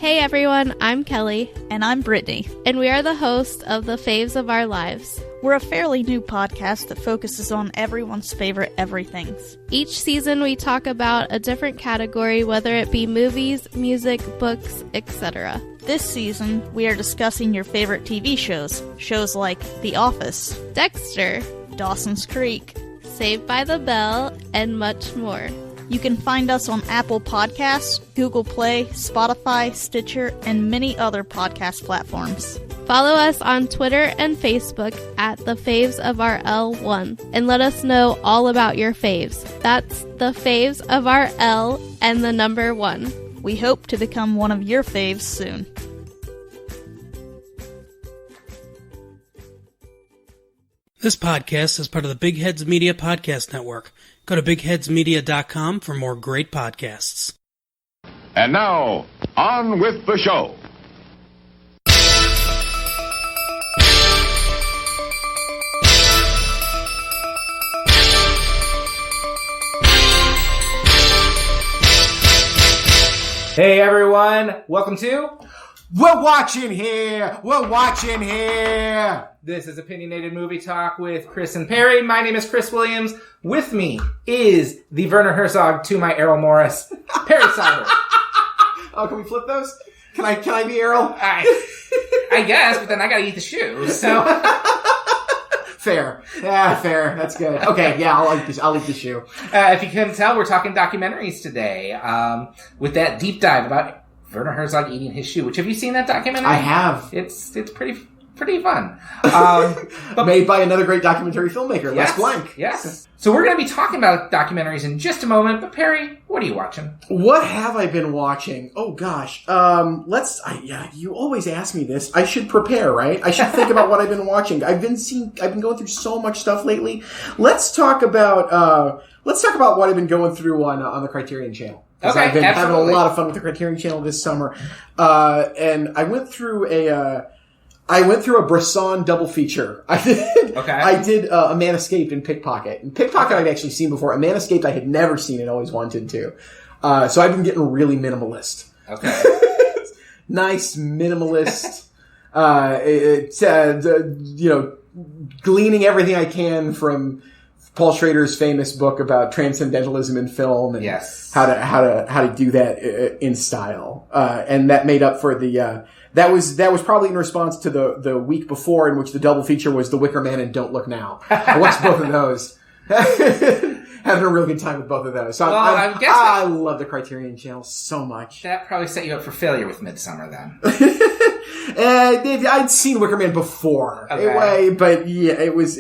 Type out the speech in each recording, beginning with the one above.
Hey everyone, I'm Kelly. And I'm Brittany. And we are the hosts of The Faves of Our Lives. We're a fairly new podcast that focuses on everyone's favorite everythings. Each season we talk about a different category, whether it be movies, music, books, etc. This season, we are discussing your favorite TV shows. Shows like The Office, Dexter, Dawson's Creek, Saved by the Bell, and much more. You can find us on Apple Podcasts, Google Play, Spotify, Stitcher, and many other podcast platforms. Follow us on Twitter and Facebook at The Faves of Our L1 and let us know all about your faves. That's The Faves of Our L and the number 1. We hope to become one of your faves soon. This podcast is part of the Big Heads Media Podcast Network. Go to bigheadsmedia.com for more great podcasts. And now, on with the show. Hey everyone, welcome to We're Watching Here! We're Watching Here! This is Opinionated Movie Talk with Chris and Perry. My name is Chris Williams. With me is the Werner Herzog to my Errol Morris, Perry Cyber. Oh, can we flip those? Can I be Errol? I guess, but then I gotta eat the shoes, so... Fair. Yeah, fair. That's good. Okay, yeah, I'll eat the shoe. If you couldn't tell, we're talking documentaries today, with that deep dive about Werner Herzog eating his shoe. Which, have you seen that documentary? I have. It's pretty fun. But made by another great documentary filmmaker, Les Blank. Yes. So we're going to be talking about documentaries in just a moment. But Perry, what are you watching? What have I been watching? Oh gosh. You always ask me this. I should prepare, right? I should think about what I've been watching. I've been going through so much stuff lately. Let's talk about what I've been going through on the Criterion Channel. Okay, I've been absolutely. having a lot of fun with the Criterion Channel this summer. And I went through a Bresson double feature. I did A Man Escaped and Pickpocket. And Pickpocket I've actually seen before. A Man Escaped I had never seen and always wanted to. So I've been getting really minimalist. Okay. Nice minimalist. Gleaning everything I can from Paul Schrader's famous book about transcendentalism in film and how to do that in style. And that made up for the that was probably in response to the week before in which the double feature was The Wicker Man and Don't Look Now. I watched both of those. Having a real good time with both of those. So I love the Criterion Channel so much. That probably set you up for failure with Midsummer then. I'd seen Wicker Man before. Okay. But yeah, it was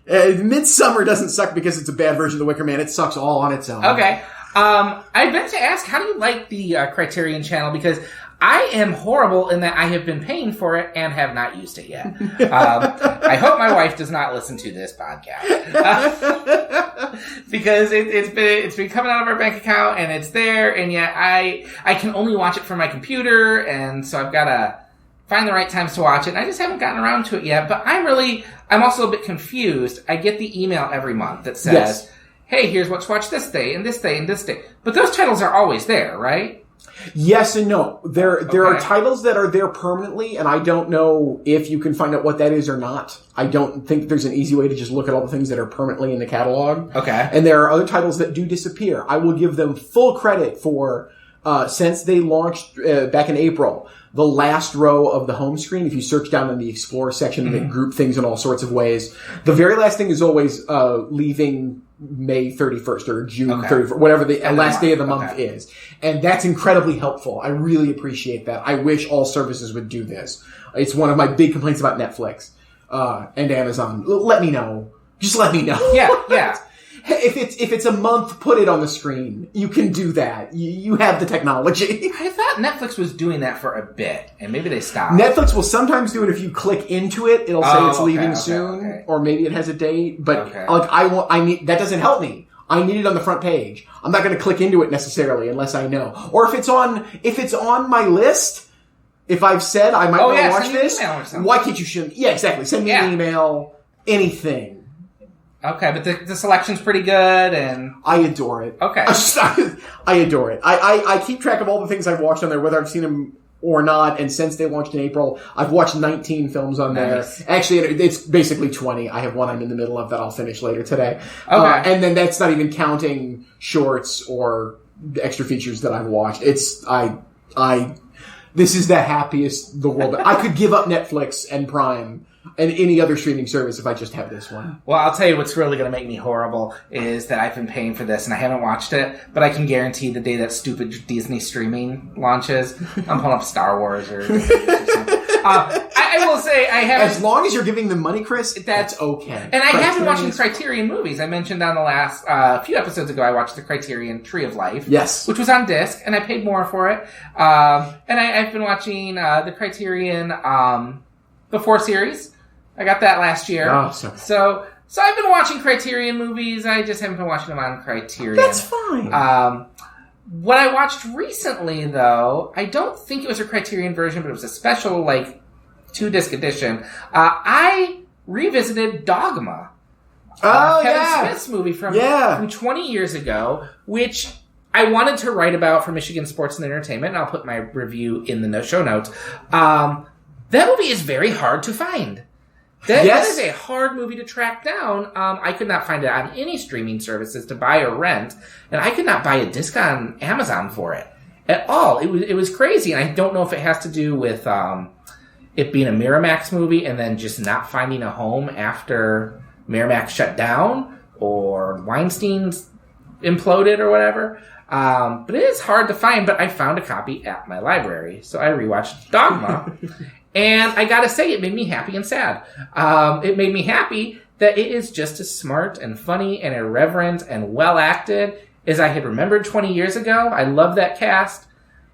Midsummer doesn't suck because it's a bad version of The Wicker Man. It sucks all on its own. Okay. I meant to ask, how do you like the Criterion Channel? Because I am horrible in that I have been paying for it and have not used it yet. I hope my wife does not listen to this podcast. Because it's been coming out of our bank account and it's there, and yet I can only watch it from my computer, and so I've got to find the right times to watch it, and I just haven't gotten around to it yet. But I'm also a bit confused. I get the email every month that says, hey, here's what to watch this day, and this day, and this day. But those titles are always there, right? Yes and no. There are titles that are there permanently, and I don't know if you can find out what that is or not. I don't think there's an easy way to just look at all the things that are permanently in the catalog. Okay. And there are other titles that do disappear. I will give them full credit for, since they launched back in April, the last row of the home screen, if you search down in the Explore section, they group things in all sorts of ways. The very last thing is always leaving May 31st or June 31st, whatever the last day of the month is. And that's incredibly helpful. I really appreciate that. I wish all services would do this. It's one of my big complaints about Netflix and Amazon. Let me know. Just let me know. Yeah. If it's a month, put it on the screen. You can do that. You have the technology. I thought Netflix was doing that for a bit, and maybe they stopped. Netflix will sometimes do it if you click into it. It'll say it's leaving soon, or maybe it has a date. But that doesn't help me. I need it on the front page. I'm not going to click into it necessarily unless I know. Or if it's on my list. If I've said I might want to watch this, why can't you? Yeah, exactly. Send me an email. Anything. Okay, but the selection's pretty good, and I adore it. Okay. I adore it. I keep track of all the things I've watched on there, whether I've seen them or not, and since they launched in April, I've watched 19 films on there. Nice. Actually, it's basically 20. I have one I'm in the middle of that I'll finish later today. Okay. And then that's not even counting shorts or extra features that I've watched. This is the happiest the world. I could give up Netflix and Prime and any other streaming service if I just have this one. Well, I'll tell you what's really going to make me horrible is that I've been paying for this and I haven't watched it, but I can guarantee the day that stupid Disney streaming launches, I'm pulling up Star Wars or something. I will say I haven't... As long as you're giving them money, Chris, that's okay. And I have been watching Criterion movies. I mentioned on the last few episodes ago I watched the Criterion Tree of Life. Yes. Which was on disc, and I paid more for it. And I've been watching the Criterion The 4 series. I got that last year. Oh, so I've been watching Criterion movies. I just haven't been watching them on Criterion. That's fine. What I watched recently, though, I don't think it was a Criterion version, but it was a special, 2-disc edition. I revisited Dogma. Kevin Smith's movie from 20 years ago, which I wanted to write about for Michigan Sports and Entertainment, and I'll put my review in the show notes. That movie is very hard to find. That is a hard movie to track down. I could not find it on any streaming services to buy or rent, and I could not buy a disc on Amazon for it at all. It was crazy, and I don't know if it has to do with it being a Miramax movie and then just not finding a home after Miramax shut down or Weinstein's imploded or whatever. But it is hard to find, but I found a copy at my library, so I rewatched Dogma. And I gotta say, it made me happy and sad. It made me happy that it is just as smart and funny and irreverent and well acted as I had remembered 20 years ago. I love that cast.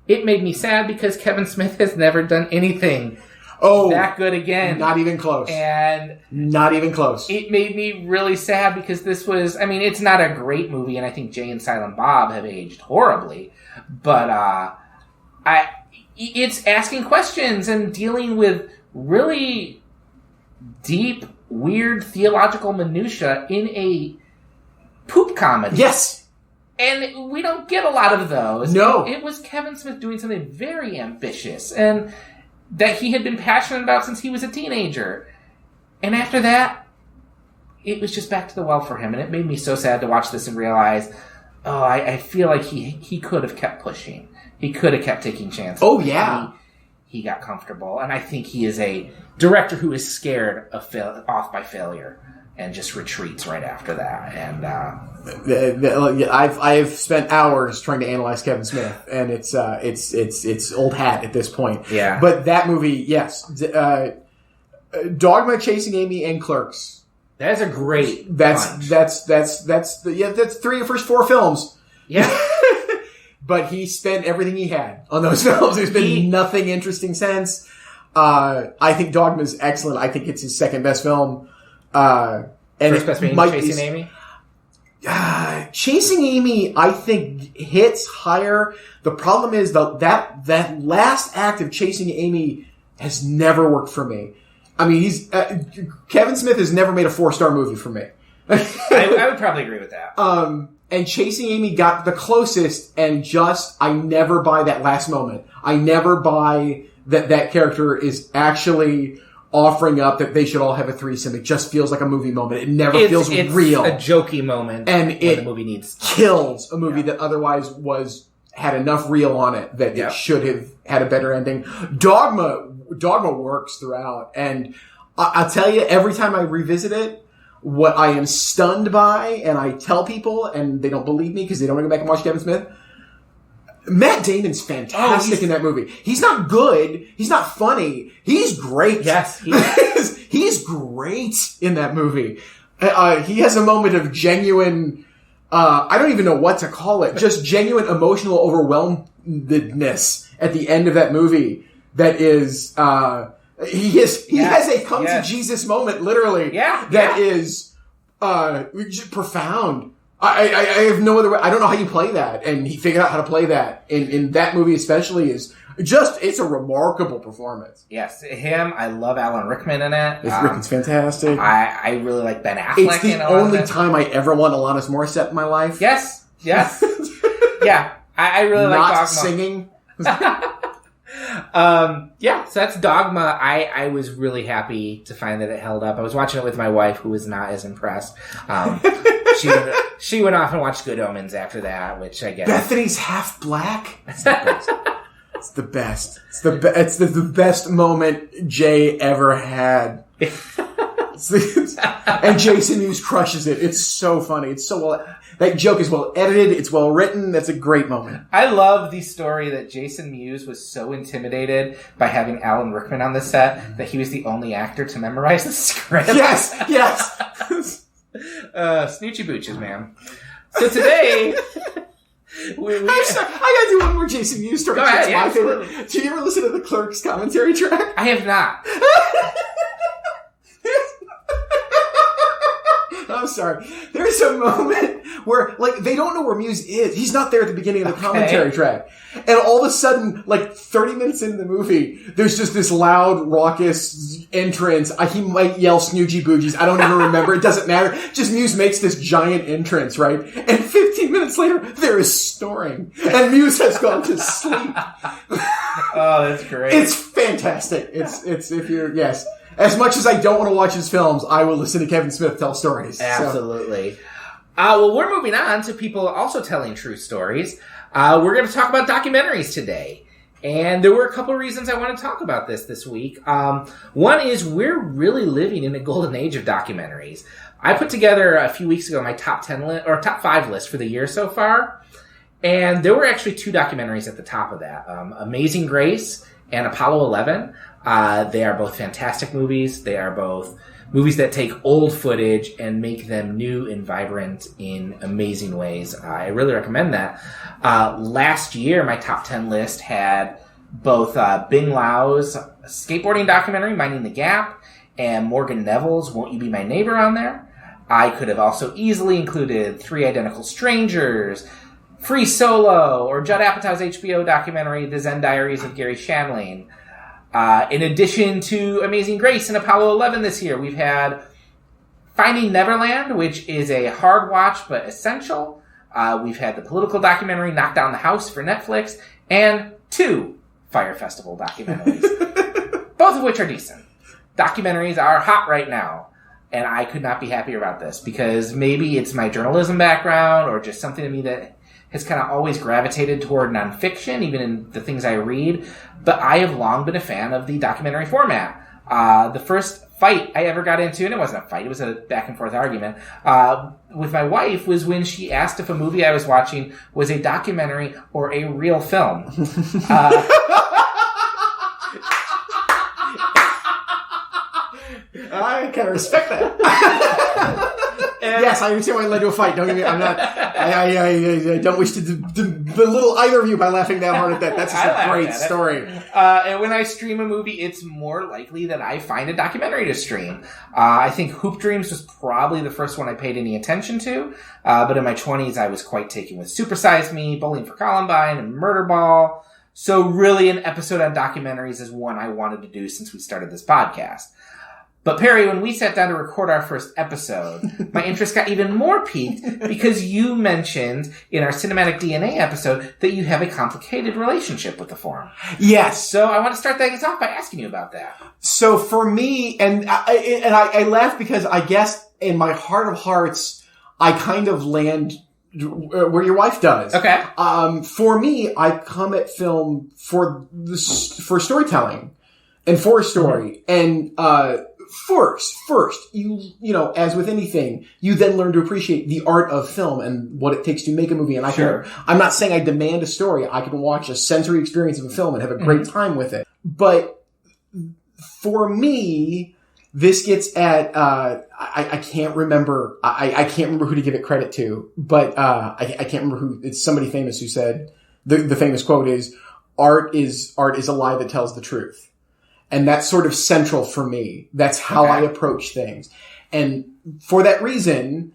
It made me sad because Kevin Smith has never done anything that good again. Not even close. And not even close. It made me really sad because this was, it's not a great movie, and I think Jay and Silent Bob have aged horribly. But it's asking questions and dealing with really deep, weird theological minutia in a poop comedy. Yes. And we don't get a lot of those. No. It was Kevin Smith doing something very ambitious and that he had been passionate about since he was a teenager. And after that, it was just back to the well for him. And it made me so sad to watch this and realize, I feel like he could have kept pushing. He could have kept taking chances. Oh, yeah. He got comfortable. And I think he is a director who is scared of off by failure and just retreats right after that. And I've spent hours trying to analyze Kevin Smith, and it's old hat at this point. Yeah. But that movie, yes. Dogma, Chasing Amy, and Clerks. That's a great That's 3 of his 4 films. Yeah. But he spent everything he had on those films. There's been nothing interesting since. I think Dogma is excellent. I think it's his second best film. And first best being Chasing Amy? Chasing Amy, I think, hits higher. The problem is that last act of Chasing Amy has never worked for me. Kevin Smith has never made a 4-star movie for me. I would probably agree with that. And Chasing Amy got the closest, and I never buy that last moment. I never buy that character is actually offering up that they should all have a threesome. It just feels like a movie moment. It never feels real. It's a jokey moment, and the movie needs kills a movie that otherwise had enough real on it that it should have had a better ending. Dogma works throughout, and I'll tell you, every time I revisit it, what I am stunned by, and I tell people, and they don't believe me because they don't want to go back and watch Kevin Smith, Matt Damon's fantastic in that movie. He's not good. He's not funny. He's great. Yes. He's great in that movie. He has a moment of genuine, I don't even know what to call it, just genuine emotional overwhelmedness at the end of that movie that is... He has a come to Jesus moment, literally. Yeah. That is profound. I have no other way. I don't know how you play that, and he figured out how to play that in that movie especially it's a remarkable performance. Yes, him. I love Alan Rickman in it. Rickman's fantastic. I really like Ben Affleck. It's the only time I ever want Alanis Morissette in my life. Yes. Yeah, I really like Dogma. Not singing. So that's Dogma. I was really happy to find that it held up. I was watching it with my wife, who was not as impressed. She went off and watched Good Omens after that, which I guess Bethany's half black. It's the best. It's the best moment Jay ever had. And Jason Mewes crushes it. It's so funny. It's so well. That joke is well edited. It's well written. That's a great moment. I love the story that Jason Mewes was so intimidated by having Alan Rickman on the set that he was the only actor to memorize the script. Yes. Snoochie booches, man. So today, I'm sorry, I gotta do one more Jason Mewes story. Go ahead, my favorite. Did you ever listen to the Clerks commentary track? I have not. I'm sorry. There's a moment where, like, they don't know where Mewes is. He's not there at the beginning of the commentary track. And all of a sudden, like, 30 minutes into the movie, there's just this loud, raucous entrance. He might yell Snoogie Boogies. I don't even remember. It doesn't matter. Just Mewes makes this giant entrance, right? And 15 minutes later, there is snoring. And Mewes has gone to sleep. Oh, that's great. It's fantastic. It's if you're, yes. As much as I don't want to watch his films, I will listen to Kevin Smith tell stories. Absolutely. So. Well, we're moving on to people also telling true stories. We're going to talk about documentaries today. And there were a couple of reasons I want to talk about this week. One is we're really living in a golden age of documentaries. I put together a few weeks ago my top 5 list for the year so far. And there were actually 2 documentaries at the top of that. Amazing Grace and Apollo 11. They are both fantastic movies. They are both movies that take old footage and make them new and vibrant in amazing ways. I really recommend that. Last year, my top 10 list had both Bing Lao's skateboarding documentary, Minding the Gap, and Morgan Neville's Won't You Be My Neighbor on there. I could have also easily included Three Identical Strangers, Free Solo, or Judd Apatow's HBO documentary, The Zen Diaries of Gary Shandling. In addition to Amazing Grace and Apollo 11 this year, we've had Finding Neverland, which is a hard watch but essential. We've had the political documentary Knock Down the House for Netflix, and 2 Fire Festival documentaries, both of which are decent. Documentaries are hot right now, and I could not be happier about this, because maybe it's my journalism background or just something to me that has kind of always gravitated toward nonfiction, even in the things I read. But I have long been a fan of the documentary format. The first fight I ever got into, and it wasn't a fight, it was a back and forth argument, with my wife was when she asked if a movie I was watching was a documentary or a real film. I kind of respect that. Yes, I understand why it led to a fight. Don't get me. I don't wish to belittle either of you by laughing that hard at that. That's just a great story. And when I stream a movie, it's more likely that I find a documentary to stream. I think Hoop Dreams was probably the first one I paid any attention to. But in my 20s, I was quite taken with Super Size Me, Bowling for Columbine, and Murderball. So really, an episode on documentaries is one I wanted to do since we started this podcast. But Perry, when we sat down to record our first episode, my interest got even more piqued because you mentioned in our Cinematic DNA episode that you have a complicated relationship with the form. Yes. So I want to start things off by asking you about that. So for me, and I laugh because I guess in my heart of hearts, I kind of land where your wife does. Okay. For me, I come at film for storytelling and for a story. And, First, you know, as with anything, you then learn to appreciate the art of film and what it takes to make a movie. And I'm not saying I demand a story. I can watch a sensory experience of a film and have a great time with it. But for me, this gets at, I can't remember, I can't remember who to give it credit to, but, I can't remember who, it's somebody famous who said, the famous quote is, art is a lie that tells the truth. And that's sort of central for me. That's how I approach things. And for that reason,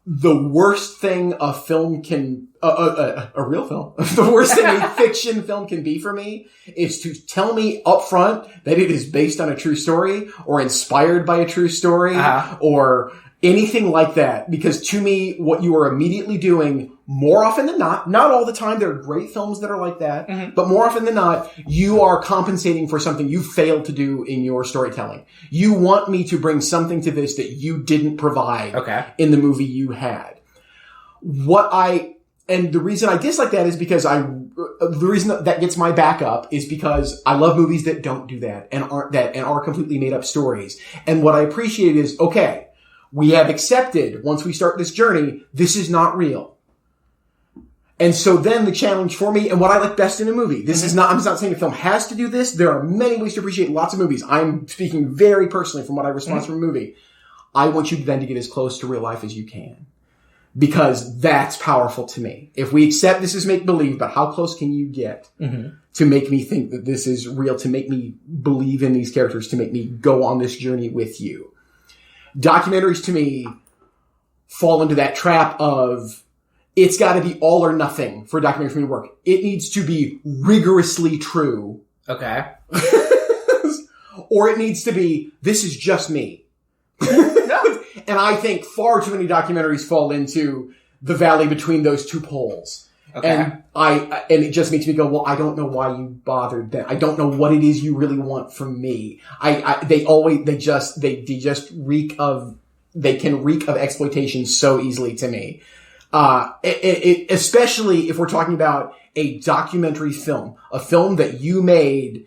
the worst thing a film can, a real film, the worst thing a fiction film can be for me is to tell me up front that it is based on a true story or inspired by a true story or anything like that. Because to me, what you are immediately doing, more often than not all the time, there are great films that are like that, but more often than not, you are compensating for something you failed to do in your storytelling. You want me to bring something to this that you didn't provide in the movie you had. And the reason I dislike that is because the reason that gets my back up is because I love movies that don't do that and are completely made up stories. And what I appreciate is, okay, we have accepted, once we start this journey, this is not real. And so then the challenge for me, and what I like best in a movie, I'm not saying a film has to do this. There are many ways to appreciate lots of movies. I'm speaking very personally from what I respond from a movie. I want you then to get as close to real life as you can. Because that's powerful to me. If we accept this is make-believe, but how close can you get to make me think that this is real, to make me believe in these characters, to make me go on this journey with you? Documentaries, to me, fall into that trap of, it's got to be all or nothing for a documentary for me to work. It needs to be rigorously true. Okay. Or it needs to be, this is just me. And I think far too many documentaries fall into the valley between those two poles. Okay. And it just makes me go, well, I don't know why you bothered then. I don't know what it is you really want from me. They can reek of exploitation so easily to me. Especially if we're talking about a documentary film, a film that you made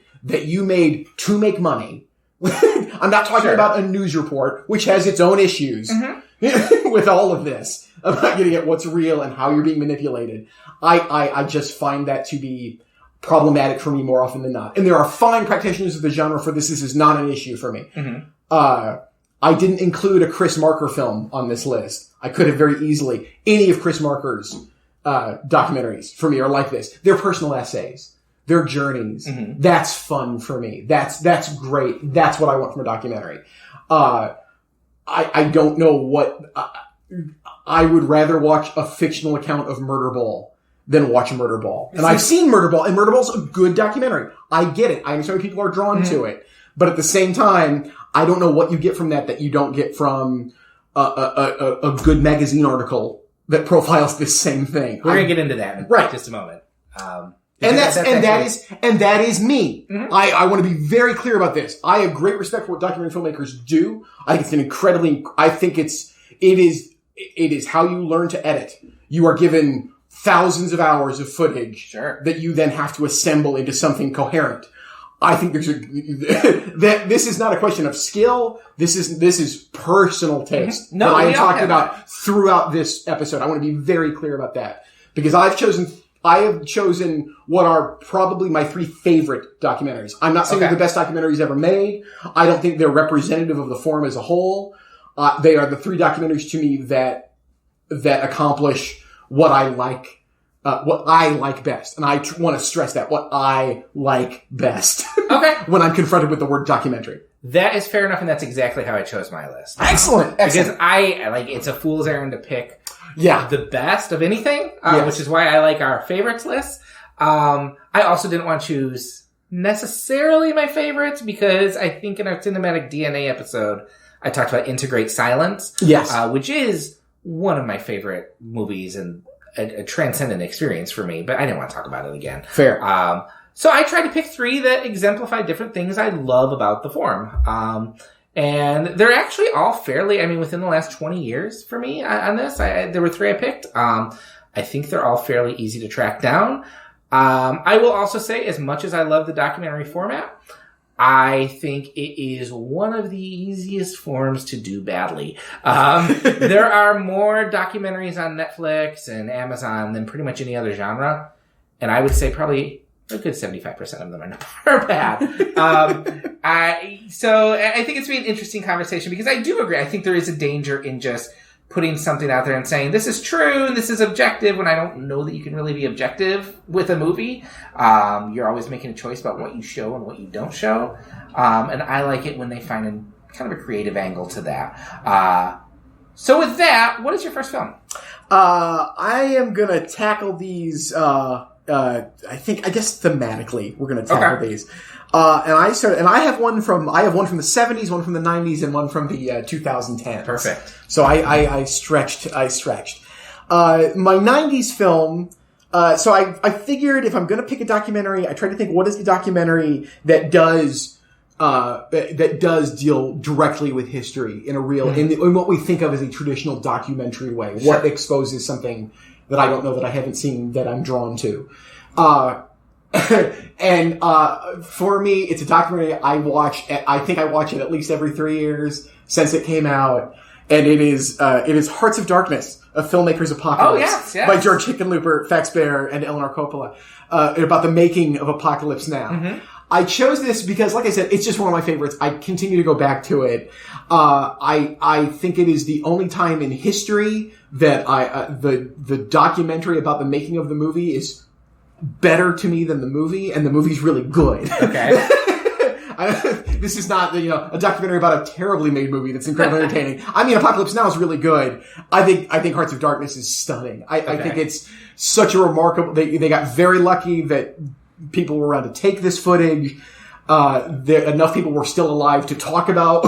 to make money. I'm not talking about a news report, which has its own issues with all of this about getting at what's real and how you're being manipulated. I just find that to be problematic for me more often than not. And there are fine practitioners of the genre for this. This is not an issue for me. I didn't include a Chris Marker film on this list. I could have very easily. Any of Chris Marker's documentaries for me are like this. They're personal essays. They're journeys. That's fun for me. That's great. That's what I want from a documentary. I don't know what... I would rather watch a fictional account of Murderball than watch Murderball. And I've seen Murderball, and Murderball's a good documentary. I get it. I understand why people are drawn to it. But at the same time, I don't know what you get from that you don't get from a good magazine article that profiles this same thing. We're going to get into that in just a moment. That is me. I want to be very clear about this. I have great respect for what documentary filmmakers do. I think it is how you learn to edit. You are given thousands of hours of footage that you then have to assemble into something coherent. I think that this is not a question of skill. This is personal taste that I am talking about throughout this episode. I want to be very clear about that because I have chosen what are probably my 3 favorite documentaries. I'm not saying they're the best documentaries ever made. I don't think they're representative of the form as a whole. They are the 3 documentaries to me that accomplish what I like best. And I want to stress that, what I like best. When I'm confronted with the word documentary. That is fair enough, and that's exactly how I chose my list. Excellent. Because it's a fool's errand to pick the best of anything, which is why I like our favorites list. I also didn't want to choose necessarily my favorites because I think in our Cinematic DNA episode, I talked about Integrate Silence. Yes. Which is one of my favorite movies and a transcendent experience for me, but I didn't want to talk about it again. Fair. So I tried to pick 3 that exemplify different things I love about the form. And they're actually all fairly, within the last 20 years for me on this. There were 3 I picked. I think they're all fairly easy to track down. I will also say, as much as I love the documentary format, I think it is one of the easiest forms to do badly. There are more documentaries on Netflix and Amazon than pretty much any other genre. And I would say probably a good 75% of them are bad. So I think it's been an interesting conversation because I do agree. I think there is a danger in just putting something out there and saying, this is true and this is objective, when I don't know that you can really be objective with a movie. You're always making a choice about what you show and what you don't show. And I like it when they find kind of a creative angle to that. So with that, what is your first film? I am gonna tackle these, I guess thematically, we're gonna tackle these. And I have one from the 70s, one from the 90s, and one from the 2010s. Perfect. So I stretched. My 90s film, so I figured if I'm gonna pick a documentary, I tried to think what is the documentary that does deal directly with history in a real, in what we think of as a traditional documentary way. Sure. What exposes something that I don't know, that I haven't seen, that I'm drawn to. And for me, it's a documentary I think I watch it at least every 3 years since it came out. And it is Hearts of Darkness, A Filmmaker's Apocalypse by George Hickenlooper, Fax Bear, and Eleanor Coppola, about the making of Apocalypse Now. Mm-hmm. I chose this because, like I said, it's just one of my favorites. I continue to go back to it. I think it is the only time in history that the documentary about the making of the movie is better to me than the movie, and the movie's really good. Okay. This is not, a documentary about a terribly made movie that's incredibly entertaining. I mean, Apocalypse Now is really good. I think Hearts of Darkness is stunning. I think it's such a remarkable, they got very lucky that people were around to take this footage. Enough people were still alive to talk about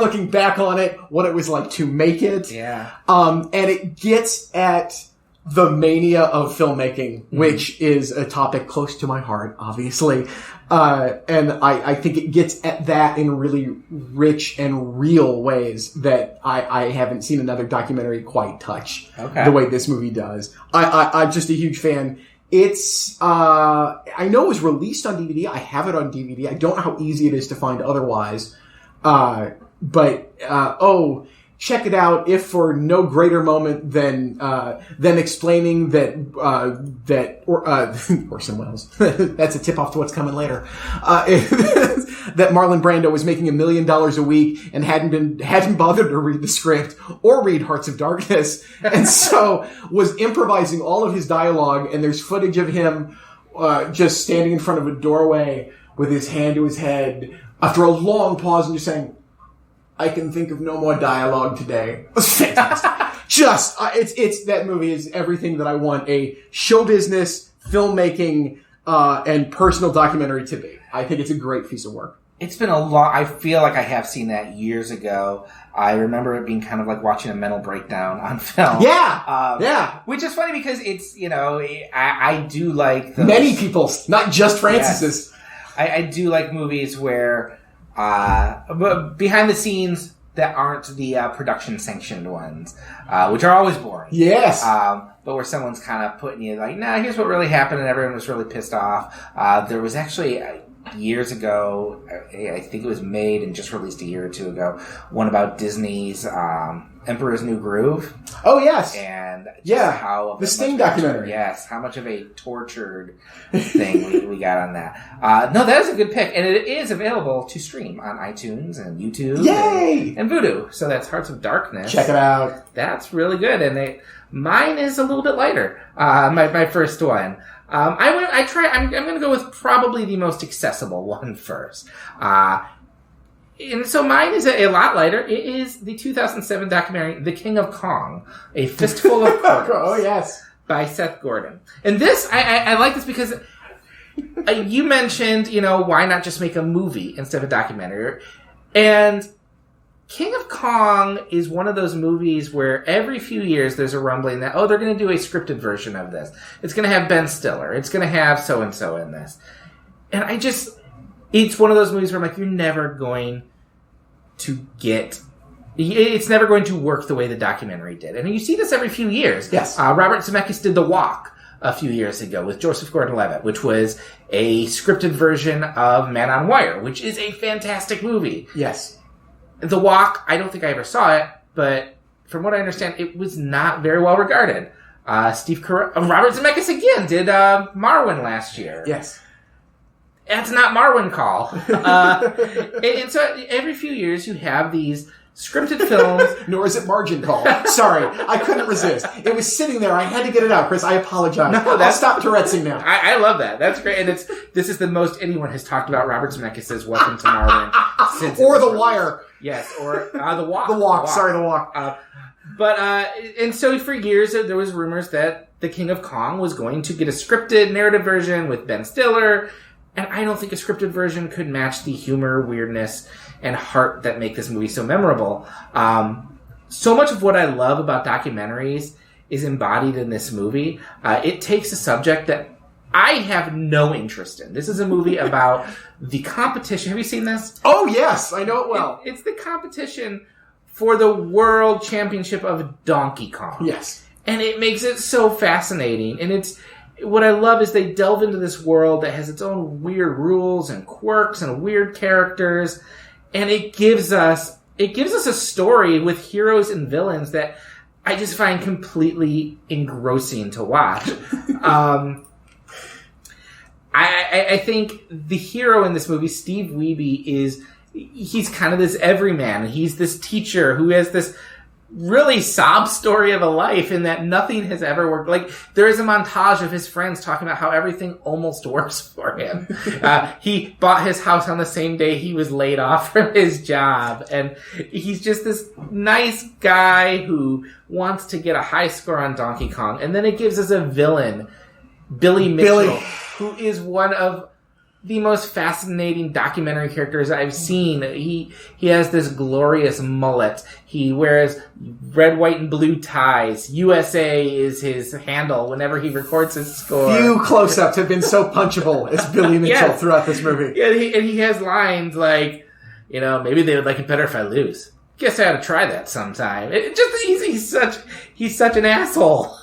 looking back on it, what it was like to make it. Yeah. And it gets at the mania of filmmaking, which is a topic close to my heart, obviously. And I think it gets at that in really rich and real ways that I haven't seen another documentary quite touch the way this movie does. I'm just a huge fan. It's, I know it was released on DVD. I have it on DVD. I don't know how easy it is to find otherwise. Check it out, if for no greater moment than explaining that Orson Welles. That's a tip off to what's coming later. That Marlon Brando was making $1 million a week and hadn't bothered to read the script or read Hearts of Darkness, and so was improvising all of his dialogue. And there's footage of him just standing in front of a doorway with his hand to his head after a long pause and just saying, I can think of no more dialogue today. It was fantastic. It's that movie is everything that I want a show business, filmmaking, and personal documentary to be. I think it's a great piece of work. It's been a long, I feel like I have seen that years ago. I remember it being kind of like watching a mental breakdown on film. Yeah. Which is funny because it's, I do like those. Many people's, not just Francis's. Yes. I do like movies where, but behind the scenes that aren't the production sanctioned ones, which are always boring. Yes. But where someone's kind of putting you like, nah, here's what really happened, and everyone was really pissed off. There was actually years ago, I think it was made and just released a year or two ago, one about Disney's Emperor's New Groove. Oh, yes. And how the Sting documentary. Yes, how much of a tortured thing we got on that. No, that is a good pick, and it is available to stream on iTunes and YouTube. Yay! And Vudu. So that's Hearts of Darkness. Check it out. That's really good, and mine is a little bit lighter. My first one. I'm going to go with probably the most accessible one first. And so mine is a lot lighter. It is the 2007 documentary, The King of Kong, A Fistful of Quarters. Oh, yes. By Seth Gordon. And this, I like this because you mentioned, why not just make a movie instead of a documentary? And King of Kong is one of those movies where every few years there's a rumbling that, they're going to do a scripted version of this. It's going to have Ben Stiller. It's going to have so-and-so in this. And it's one of those movies where I'm like, you're never going to it's never going to work the way the documentary did. And you see this every few years. Yes. Robert Zemeckis did The Walk a few years ago with Joseph Gordon-Levitt, which was a scripted version of Man on Wire, which is a fantastic movie. Yes. The Walk, I don't think I ever saw it, but from what I understand, it was not very well regarded. Robert Zemeckis again did Marwen last year. Yes. That's not Marwen Call. And so every few years you have these scripted films. Nor is it margin call. Sorry, I couldn't resist. It was sitting there. I had to get it out, Chris. I apologize. No, I'll stop Tourette'ing now. I love that. That's great. And this is the most anyone has talked about Robert Zemeckis' Welcome to Marlin since Or The Wire. Yes, or The Walk. The Walk. Sorry, The Walk. And so for years there was rumors that The King of Kong was going to get a scripted narrative version with Ben Stiller, and I don't think a scripted version could match the humor, weirdness, and heart that make this movie so memorable. So much of what I love about documentaries is embodied in this movie. It takes a subject that I have no interest in. This is a movie about the competition. Have you seen this? Oh, yes. I know it well. It's the competition for the World Championship of Donkey Kong. Yes. And it makes it so fascinating. And what I love is they delve into this world that has its own weird rules and quirks and weird characters. And it gives us a story with heroes and villains that I just find completely engrossing to watch. I think the hero in this movie, Steve Wiebe, he's kind of this everyman. He's this teacher who has this really sob story of a life in that nothing has ever worked. Like, there is a montage of his friends talking about how everything almost works for him. He bought his house on the same day he was laid off from his job. And he's just this nice guy who wants to get a high score on Donkey Kong. And then it gives us a villain, Billy Mitchell, who is one of the most fascinating documentary characters I've seen. He has this glorious mullet. He wears red, white, and blue ties. USA is his handle whenever he records his score. Few close-ups have been so punchable as Billy Mitchell throughout this movie. Yeah, and he has lines like, maybe they would like it better if I lose. Guess I ought to try that sometime. He's such an asshole.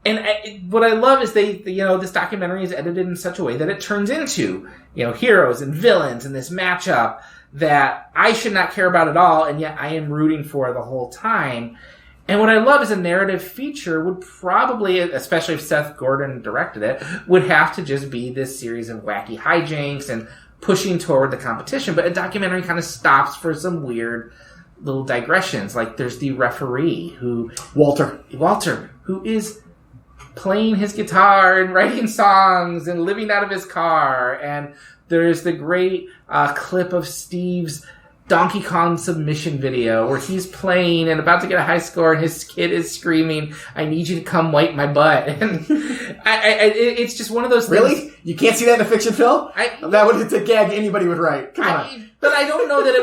And what I love is this documentary is edited in such a way that it turns into, heroes and villains in this matchup that I should not care about at all, and yet I am rooting for the whole time. And what I love is a narrative feature would probably, especially if Seth Gordon directed it, would have to just be this series of wacky hijinks and pushing toward the competition. But a documentary kind of stops for some weird little digressions. Like, there's the referee Walter, who is playing his guitar and writing songs and living out of his car. And there's the great clip of Steve's Donkey Kong submission video where he's playing and about to get a high score and his kid is screaming, "I need you to come wipe my butt." And it's just one of those things. Really? You can't see that in a fiction film? It's a gag anybody would write. Come on. But I don't know that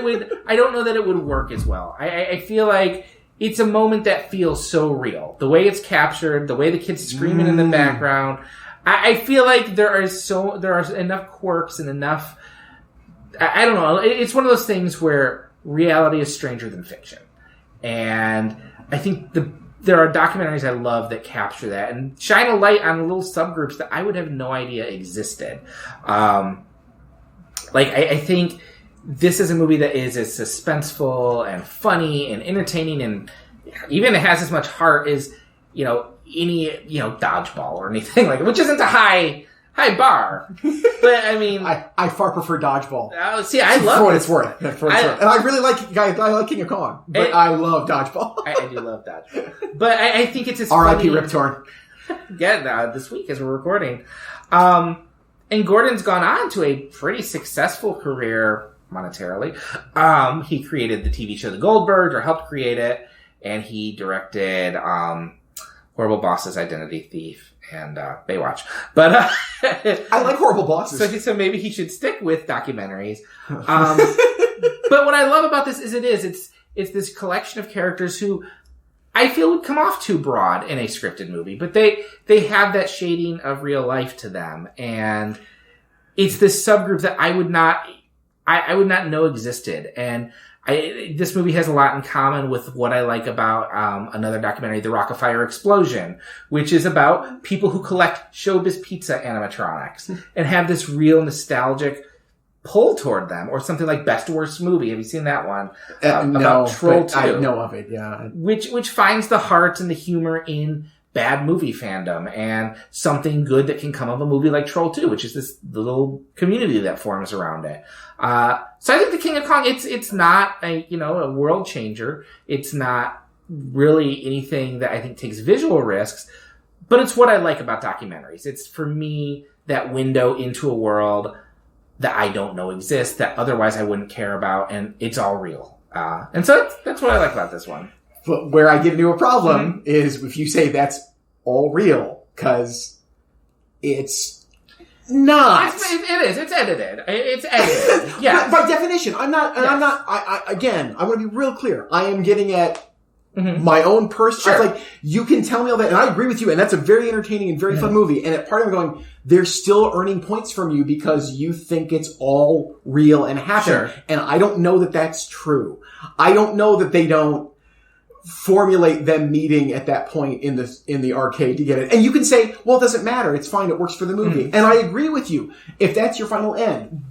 it would work as well. I feel like it's a moment that feels so real. The way it's captured, the way the kid's screaming in the background. I feel like there are enough quirks and enough. I don't know. It's one of those things where reality is stranger than fiction, and I think there are documentaries I love that capture that and shine a light on little subgroups that I would have no idea existed. I think this is a movie that is as suspenseful and funny and entertaining, and even it has as much heart as any dodgeball or anything like it, which isn't a high bar. But I mean, I far prefer dodgeball. I love for what it's worth. And I really like King of Kong, but I love dodgeball. I do love dodgeball, but I think it's as R.I.P. Rip Torn. Yeah, this week as we're recording, and Gordon's gone on to a pretty successful career monetarily. He created the TV show The Goldbergs, or helped create it, and he directed Horrible Bosses, Identity Thief, and Baywatch. But I like Horrible Bosses. So maybe he should stick with documentaries. But what I love about this is it's this collection of characters who I feel would come off too broad in a scripted movie, but they have that shading of real life to them, and it's this subgroup that I would not know existed. And this movie has a lot in common with what I like about another documentary, The Rock-afire Explosion, which is about people who collect Showbiz Pizza animatronics and have this real nostalgic pull toward them, or something like Best Worst Movie. Have you seen that one? No, about Troll 2. I know of it, yeah. Which finds the heart and the humor in bad movie fandom and something good that can come of a movie like Troll 2, which is this little community that forms around it. So I think The King of Kong, it's not a world changer. It's not really anything that I think takes visual risks, but it's what I like about documentaries. It's, for me, that window into a world that I don't know exists, that otherwise I wouldn't care about, and it's all real. And so that's what I like about this one. But where I get into a problem is if you say that's all real, because it's not. It is. It's edited. It's edited. Yeah. By definition, I'm not. And I'm not. Again, I want to be real clear. I am getting at my own personal. Sure. Like, you can tell me all that, and I agree with you. And that's a very entertaining and very fun movie. And at part of me going, they're still earning points from you because you think it's all real and happened. Sure. And I don't know that that's true. I don't know that they don't formulate them meeting at that point in the arcade to get it. And you can say, well, it doesn't matter. It's fine. It works for the movie. And I agree with you. If that's your final end,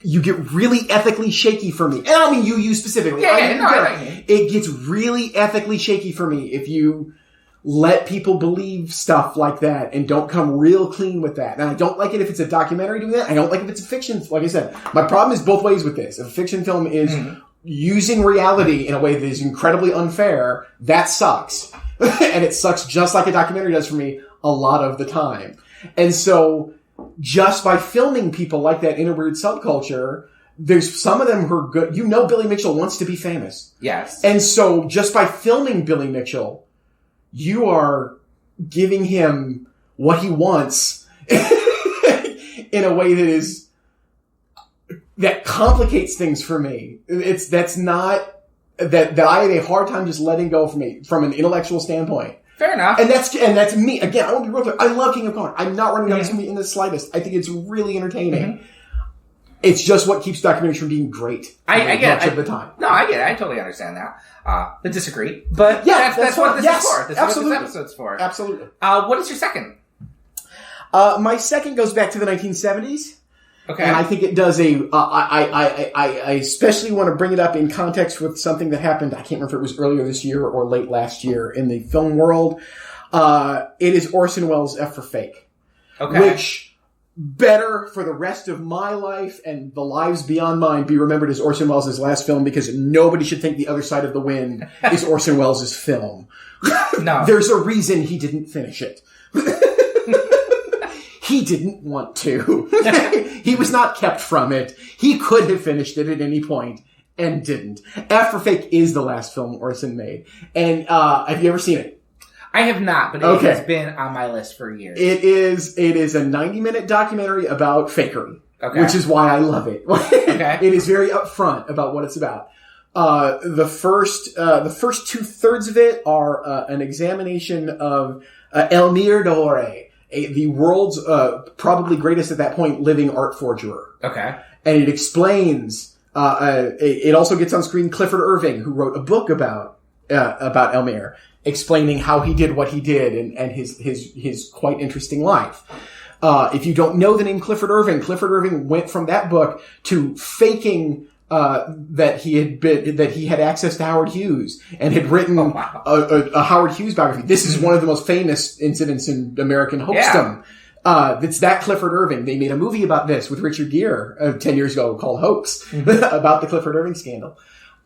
you get really ethically shaky for me. And I don't mean you specifically. It gets really ethically shaky for me if you let people believe stuff like that and don't come real clean with that. And I don't like it if it's a documentary doing that. I don't like if it's a fiction. Like I said, my problem is both ways with this. If a fiction film is using reality in a way that is incredibly unfair, that sucks. And it sucks just like a documentary does for me a lot of the time. And so, just by filming people like that in a weird subculture, there's some of them who are good. Billy Mitchell wants to be famous. Yes. And so, just by filming Billy Mitchell, you are giving him what he wants in a way that complicates things for me. That's not that I had a hard time just letting go from an intellectual standpoint. Fair enough. And that's me. Again, I want to be real clear. I love King of Kong. I'm not running down this movie in the slightest. I think it's really entertaining. It's just what keeps documentaries from being great. I get much of the time. No, I get it. I totally understand that. I disagree, but that's what this is for. That's absolutely. what this episode's for. Absolutely. What is your second? My second goes back to the 1970s. Okay. And I think it does I especially want to bring it up in context with something that happened, I can't remember if it was earlier this year or late last year in the film world. It is Orson Welles' F for Fake. Okay. Which, better for the rest of my life and the lives beyond mine, be remembered as Orson Welles' last film, because nobody should think The Other Side of the Wind is Orson Welles' film. No. There's a reason he didn't finish it. He didn't want to. He was not kept from it. He could have finished it at any point and didn't. F for Fake is the last film Orson made. And have you ever seen it? I have not, but it has been on my list for years. It is a 90-minute documentary about fakery, which is why I love it. It is very upfront about what it's about. The first 2/3 of it are an examination of Elmire Doré, the world's probably greatest at that point living art forgerer. Okay. And it explains, it also gets on screen Clifford Irving, who wrote a book about Elmire, explaining how he did what he did and his quite interesting life. If you don't know the name Clifford Irving went from that book to faking that he had access to Howard Hughes and had written a Howard Hughes biography. This is one of the most famous incidents in American hoaxdom. It's that Clifford Irving. They made a movie about this with Richard Gere 10 years ago called Hoax, about the Clifford Irving scandal.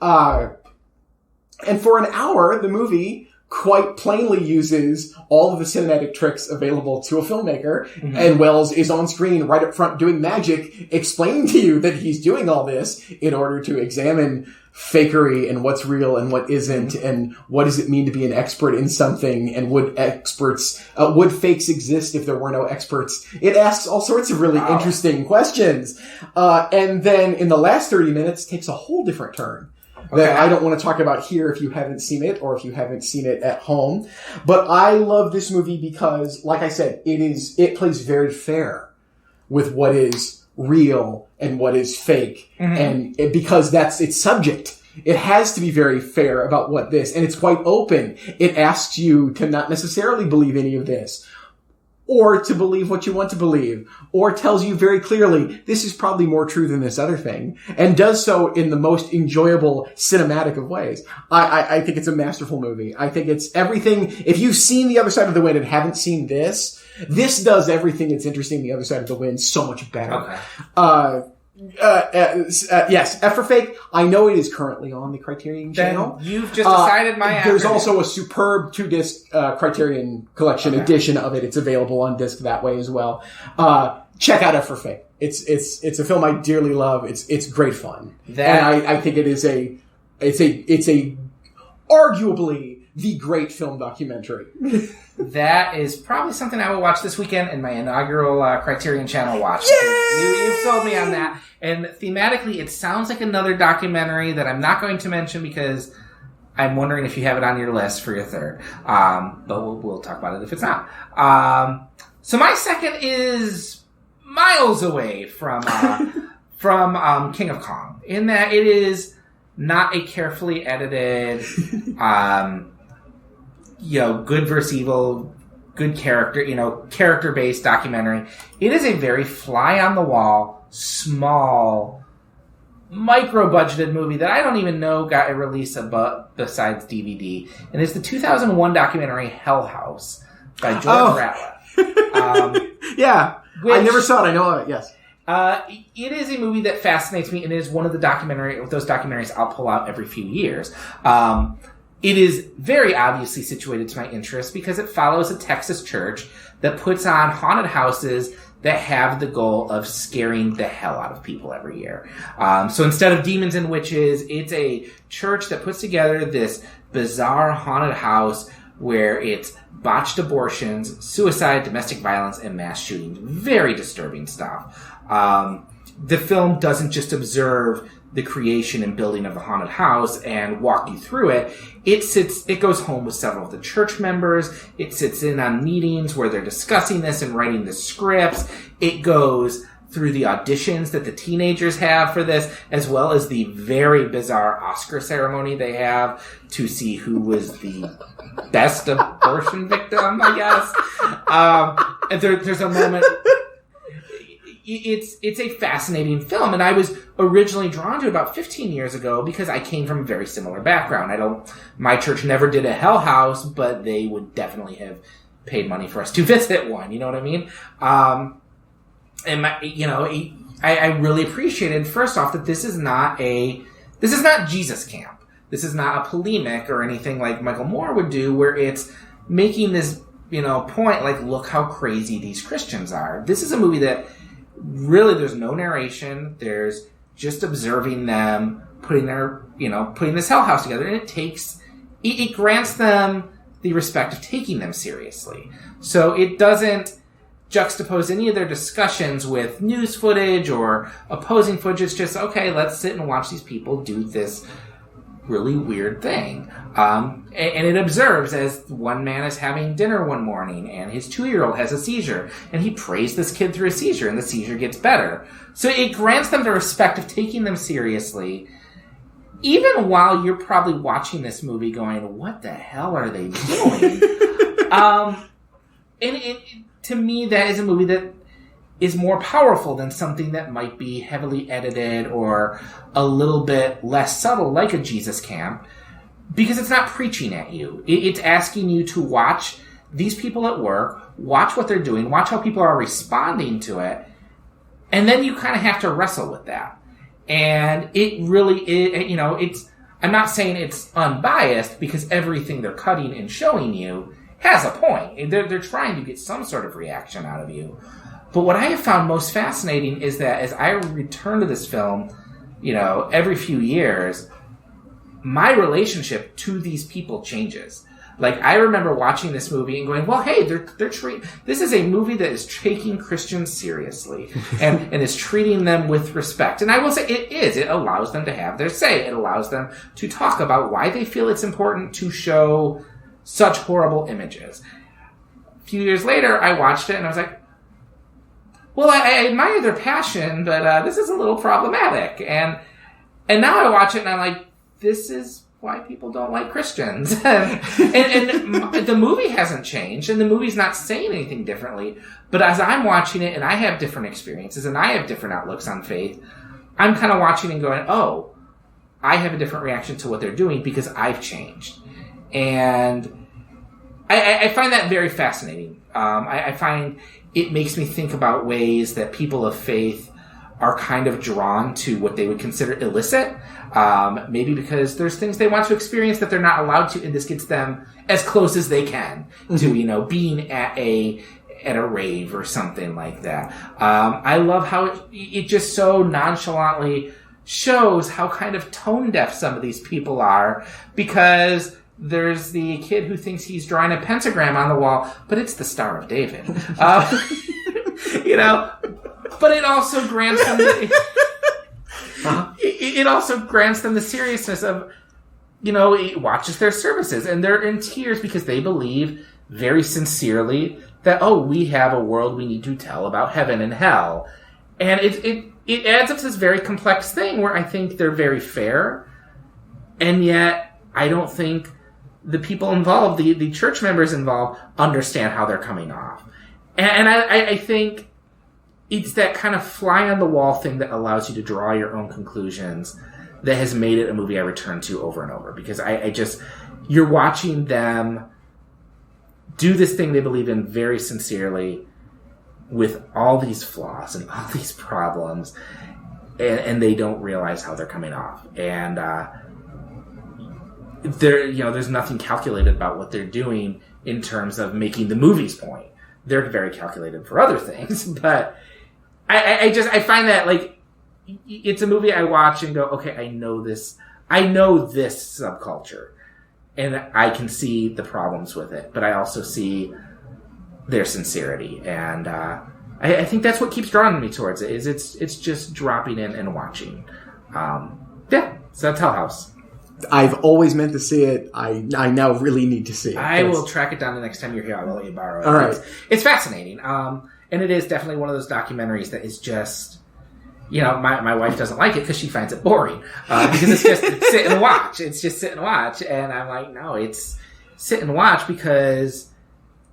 And for an hour, the movie quite plainly uses all of the cinematic tricks available to a filmmaker, and Welles is on screen right up front doing magic, explaining to you that he's doing all this in order to examine fakery and what's real and what isn't, and what does it mean to be an expert in something, and would fakes exist if there were no experts? It asks all sorts of really interesting questions. And then in the last 30 minutes takes a whole different turn. That I don't want to talk about here if you haven't seen it or if you haven't seen it at home. But I love this movie because, like I said, it plays very fair with what is real and what is fake. And because that's its subject. It has to be very fair about and it's quite open. It asks you to not necessarily believe any of this. or to believe what you want to believe, or tells you very clearly, this is probably more true than this other thing, and does so in the most enjoyable, cinematic of ways. I think it's a masterful movie. I think it's everything. If you've seen The Other Side of the Wind and haven't seen this does everything that's interesting in The Other Side of the Wind so much better. Okay. Yes, F for Fake. I know it is currently on the Criterion channel. You've just decided my There's afternoon. also a superb 2-disc Criterion Collection edition of it. It's available on disc that way as well. Check out F for Fake. It's a film I dearly love. It's great fun. And I think it is it's a arguably the great film documentary. That is probably something I will watch this weekend in my inaugural Criterion Channel watch. You've sold me on that. And thematically, it sounds like another documentary that I'm not going to mention because I'm wondering if you have it on your list for your third. But we'll talk about it if it's not. So my second is miles away from King of Kong, in that it is not a carefully edited... good versus evil, good character, character-based documentary. It is a very fly-on-the-wall, small, micro-budgeted movie that I don't even know got a release besides DVD. And it's the 2001 documentary Hell House by George Ratliff. Yeah. I never saw it. I know of it, yes. It is a movie that fascinates me, and it is one of those documentaries I'll pull out every few years. It is very obviously situated to my interest because it follows a Texas church that puts on haunted houses that have the goal of scaring the hell out of people every year. So instead of demons and witches, it's a church that puts together this bizarre haunted house where it's botched abortions, suicide, domestic violence, and mass shootings. Very disturbing stuff. The film doesn't just observe the creation and building of the haunted house and walk you through it. It goes home with several of the church members. It sits in on meetings where they're discussing this and writing the scripts. It goes through the auditions that the teenagers have for this, as well as the very bizarre Oscar ceremony they have to see who was the best abortion victim, I guess. And there's a moment... It's a fascinating film, and I was originally drawn to it about 15 years ago because I came from a very similar background. My church never did a Hell House, but they would definitely have paid money for us to visit one. You know what I mean? I really appreciated, first off, that this is not Jesus Camp. This is not a polemic or anything like Michael Moore would do, where it's making this, point like, look how crazy these Christians are. This is a movie that really, there's no narration. There's just observing them putting this hell house together, and it grants them the respect of taking them seriously. So it doesn't juxtapose any of their discussions with news footage or opposing footage. It's just, okay, let's sit and watch these people do this really weird thing. And it observes as one man is having dinner one morning and his 2-year-old has a seizure, and he prays this kid through a seizure, and the seizure gets better. So it grants them the respect of taking them seriously, even while you're probably watching this movie going, what the hell are they doing? To me, that is a movie that is more powerful than something that might be heavily edited or a little bit less subtle, like a Jesus Camp, because it's not preaching at you. It's asking you to watch these people at work, watch what they're doing, watch how people are responding to it, and then you kind of have to wrestle with that. And it really is, I'm not saying it's unbiased, because everything they're cutting and showing you has a point. They're trying to get some sort of reaction out of you. But what I have found most fascinating is that as I return to this film, every few years, my relationship to these people changes. Like, I remember watching this movie and going, well, hey, this is a movie that is taking Christians seriously and is treating them with respect. And I will say it is. It allows them to have their say. It allows them to talk about why they feel it's important to show such horrible images. A few years later, I watched it and I was like, well, I admire their passion, but this is a little problematic. And now I watch it and I'm like, this is why people don't like Christians. and the movie hasn't changed, and the movie's not saying anything differently. But as I'm watching it, and I have different experiences, and I have different outlooks on faith, I'm kind of watching and going, oh, I have a different reaction to what they're doing because I've changed. And I find that very fascinating. I find it makes me think about ways that people of faith are kind of drawn to what they would consider illicit. Maybe because there's things they want to experience that they're not allowed to, and this gets them as close as they can to, being at a rave or something like that. I love how it just so nonchalantly shows how kind of tone deaf some of these people are, because there's the kid who thinks he's drawing a pentagram on the wall, but it's the Star of David. But it also grants them it also grants them the seriousness of, it watches their services, and they're in tears because they believe very sincerely that, we have a world we need to tell about heaven and hell. And it adds up to this very complex thing where I think they're very fair, and yet I don't think the people involved, the church members involved, understand how they're coming off. And I think it's that kind of fly on the wall thing that allows you to draw your own conclusions that has made it a movie I return to over and over. Because you're watching them do this thing they believe in very sincerely with all these flaws and all these problems, and they don't realize how they're coming off. And there's nothing calculated about what they're doing in terms of making the movie's point. They're very calculated for other things, but I find that, like, it's a movie I watch and go, okay, I know this subculture, and I can see the problems with it, but I also see their sincerity, and I think that's what keeps drawing me towards it. Is it's just dropping in and watching. So that's Hell House. I've always meant to see it. I now really need to see it. I will track it down the next time you're here. I will let you borrow it. All right. It's fascinating. And it is definitely one of those documentaries that is just, my wife doesn't like it because she finds it boring. Because it's just sit and watch. It's just sit and watch. And I'm like, no, it's sit and watch because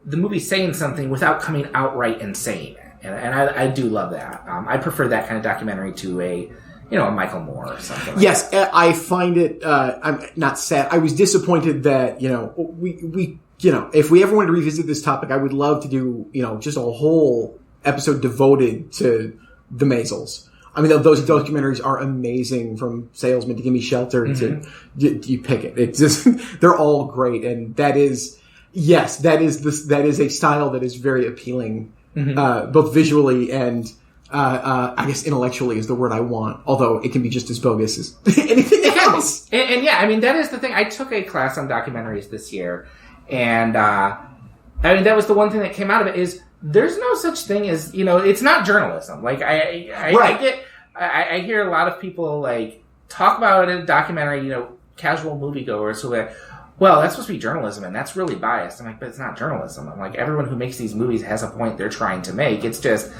the movie's saying something without coming outright and saying it. And I do love that. I prefer that kind of documentary to a Michael Moore or something like yes, that. I find it, I'm not sad. I was disappointed that, we if we ever wanted to revisit this topic, I would love to do, just a whole episode devoted to the Maisels. I mean, those documentaries are amazing, from Salesman to Gimme Shelter to, you pick it. It's just, they're all great. And that is a style that is very appealing, both visually and, I guess intellectually is the word I want, although it can be just as bogus as anything else. And yeah, I mean, that is the thing. I took a class on documentaries this year, and that was the one thing that came out of it is there's no such thing as, it's not journalism. Like, I hear a lot of people, like, talk about it in a documentary, casual moviegoers who are like, well, that's supposed to be journalism, and that's really biased. I'm like, but it's not journalism. I'm like, everyone who makes these movies has a point they're trying to make. It's just,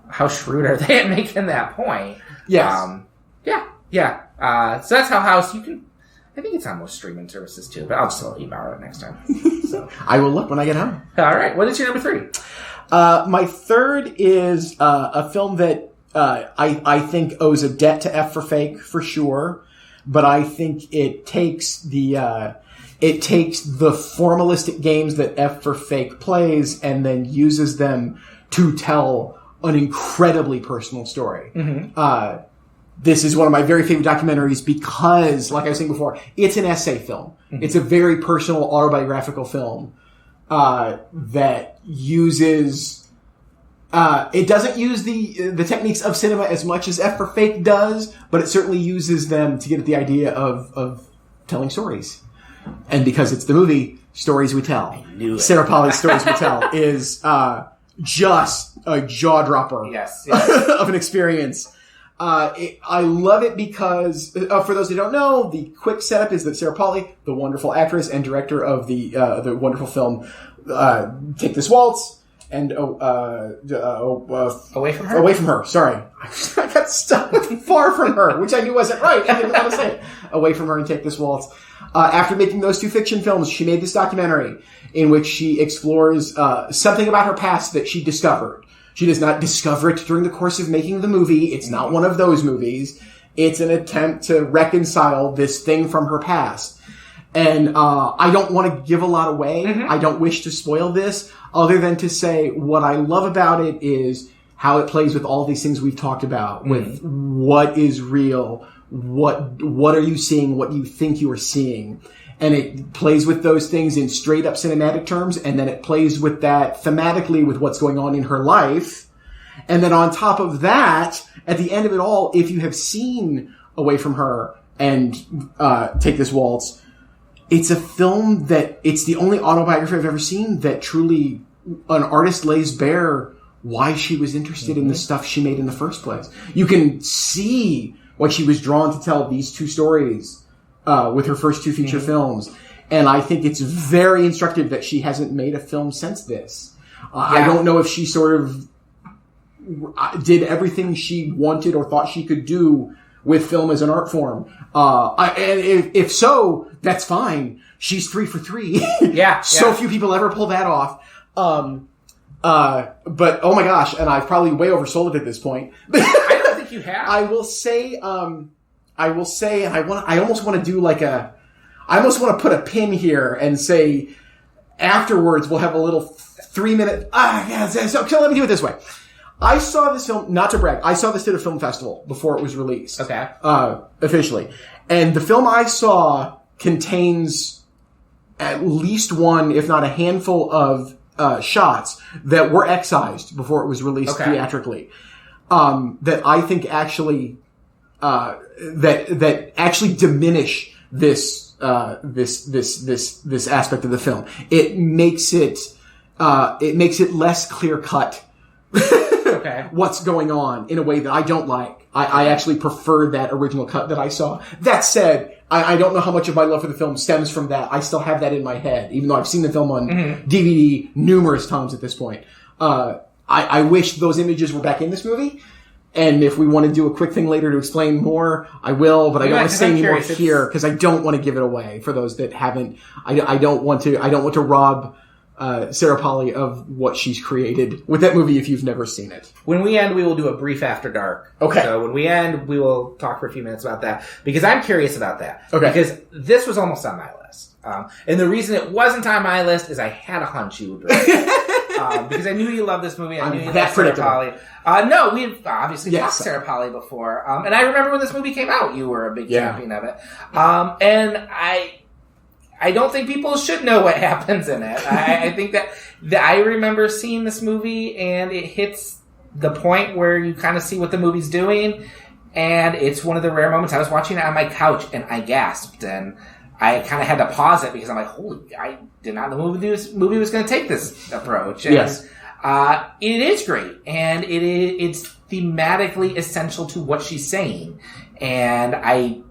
how shrewd are they at making that point? Yes. So that's Hell House. I think it's on most streaming services too, but I'll just let you borrow it next time. So. I will look when I get home. All right. What is your number 3? My third is a film that I think owes a debt to F for Fake for sure, but I think it takes the formalistic games that F for Fake plays and then uses them to tell an incredibly personal story. This is one of my very favorite documentaries because, like I was saying before, it's an essay film. It's a very personal autobiographical film that uses. It doesn't use the techniques of cinema as much as F for Fake does, but it certainly uses them to get at the idea of telling stories. And because it's the movie Stories We Tell, Sarah Polley's Stories We Tell is just a jaw dropper of an experience. I love it because, for those who don't know, the quick setup is that Sarah Polley, the wonderful actress and director of the wonderful film, Take This Waltz, and Away from Her. Sorry. I I got stuck far from her, which I knew wasn't right. I didn't want to say it. Away from her and take this waltz. After making those 2 fiction films, she made this documentary in which she explores something about her past that she discovered. She does not discover it during the course of making the movie. It's not one of those movies. It's an attempt to reconcile this thing from her past. And I don't want to give a lot away. I don't wish to spoil this, other than to say what I love about it is how it plays with all these things we've talked about, with what is real, what are you seeing, what you think you are seeing. And it plays with those things in straight up cinematic terms, and then it plays with that thematically with what's going on in her life. And then on top of that, at the end of it all, if you have seen Away from Her and Take This Waltz, it's a film that, it's the only autobiography I've ever seen that truly an artist lays bare why she was interested in the stuff she made in the first place. You can see why she was drawn to tell these 2 stories with her first 2 feature films. And I think it's very instructive that she hasn't made a film since this. I don't know if she sort of did everything she wanted or thought she could do with film as an art form. And if so, that's fine. She's 3 for 3. So few people ever pull that off. But oh my gosh, and I've probably way oversold it at this point. I don't think you have. I will say, and I almost want to do I almost want to put a pin here and say afterwards we'll have a little 3-minute, so let me do it this way. I saw this film, not to brag, I saw this at a film festival before it was released. Okay. Officially. And the film I saw contains at least one, if not a handful of shots that were excised before it was released theatrically. That I think actually that actually diminish this aspect of the film. It makes it less clear cut what's going on in a way that I don't like. I actually prefer that original cut that I saw. That said, I don't know how much of my love for the film stems from that. I still have that in my head, even though I've seen the film on DVD numerous times at this point. I wish those images were back in this movie. And if we want to do a quick thing later to explain more, I will, but I don't want to say any more here because I don't want to give it away for those that haven't. I don't want to rob Sarah Polley of what she's created with that movie if you've never seen it. When we end, we will do a brief After Dark. Okay. So when we end, we will talk for a few minutes about that because I'm curious about that. Okay. Because this was almost on my list. And the reason it wasn't on my list is I had a hunch you would bring it. Because I knew you loved this movie. I knew you loved Sarah Polley. No, we've obviously talked Sarah Polley before. And I remember when this movie came out, you were a big champion of it. And I don't think people should know what happens in it. I think that I remember seeing this movie and it hits the point where you kind of see what the movie's doing. And it's one of the rare moments I was watching it on my couch and I gasped and I kind of had to pause it because I'm like, holy, I did not know this movie was going to take this approach. And, it is great. And it's thematically essential to what she's saying. And I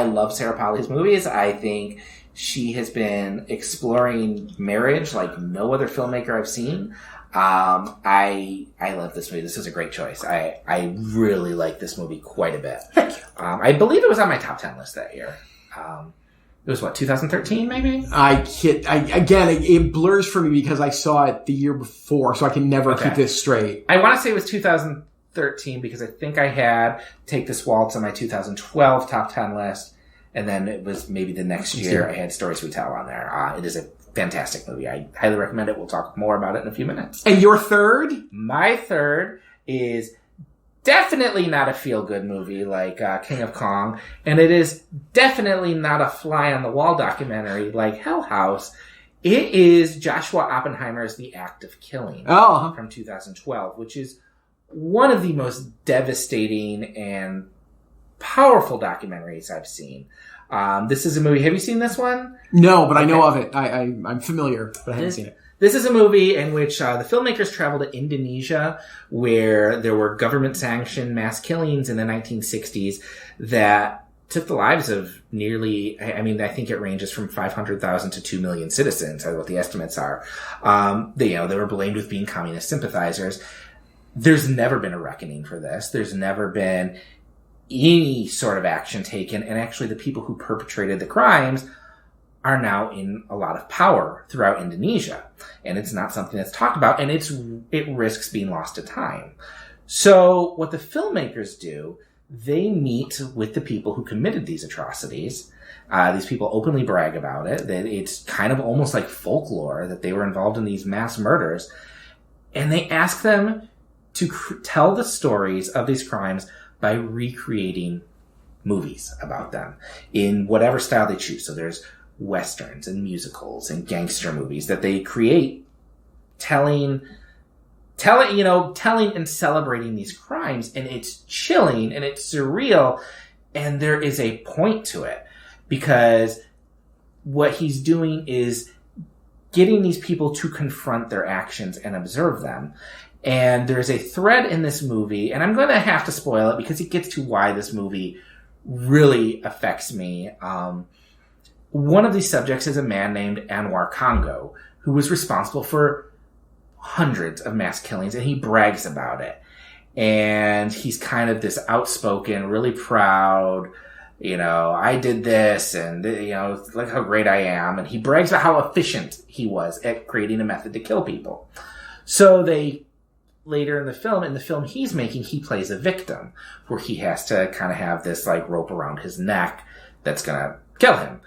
love Sarah Polley's movies. I think she has been exploring marriage like no other filmmaker I've seen. I love this movie. This is a great choice. I really like this movie quite a bit. I believe it was on my top 10 list that year. It was 2013 maybe? It blurs for me because I saw it the year before, so I can never keep this straight. I want to say it was 2013 because I think I had Take This Waltz on my 2012 top 10 list. And then it was maybe the next year I had Stories We Tell on there. It is a fantastic movie. I highly recommend it. We'll talk more about it in a few minutes. And your third? My third is definitely not a feel-good movie like King of Kong. And it is definitely not a fly-on-the-wall documentary like Hell House. It is Joshua Oppenheimer's The Act of Killing from 2012, which is one of the most devastating and powerful documentaries I've seen. This is a movie. Have you seen this one? No, but I know of it. I'm familiar, but I haven't seen it. This is a movie in which the filmmakers traveled to Indonesia, where there were government-sanctioned mass killings in the 1960s that took the lives of nearly, I think it ranges from 500,000 to 2 million citizens, is what the estimates are. They were blamed with being communist sympathizers. there's never been a reckoning for this. There's never been any sort of action taken. And actually the people who perpetrated the crimes are now in a lot of power throughout Indonesia. And it's not something that's talked about, and it risks being lost to time. So what the filmmakers do, they meet with the people who committed these atrocities. These people openly brag about it, that it's kind of almost like folklore that they were involved in these mass murders. And they ask them to tell the stories of these crimes by recreating movies about them in whatever style they choose. So there's westerns and musicals and gangster movies that they create, telling and celebrating these crimes. And it's chilling and it's surreal. And there is a point to it, because what he's doing is getting these people to confront their actions and observe them. And there's a thread in this movie, and I'm going to have to spoil it because it gets to why this movie really affects me. One of these subjects is a man named Anwar Congo, who was responsible for hundreds of mass killings, and he brags about it. And he's kind of this outspoken, really proud, I did this, and, look how great I am. And he brags about how efficient he was at creating a method to kill people. So later in the film he's making, he plays a victim, where he has to kind of have this, rope around his neck that's gonna kill him.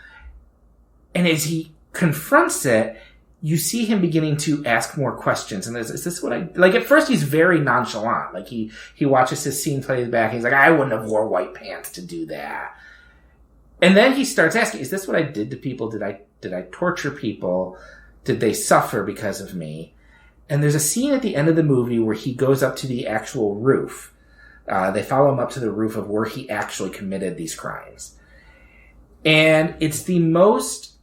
And as he confronts it, you see him beginning to ask more questions. And is this what at first he's very nonchalant. He watches his scene play back, and he's like, I wouldn't have wore white pants to do that. And then he starts asking, is this what I did to people? Did I torture people? Did they suffer because of me? And there's a scene at the end of the movie where he goes up to the actual roof. They follow him up to the roof of where he actually committed these crimes. And it's the most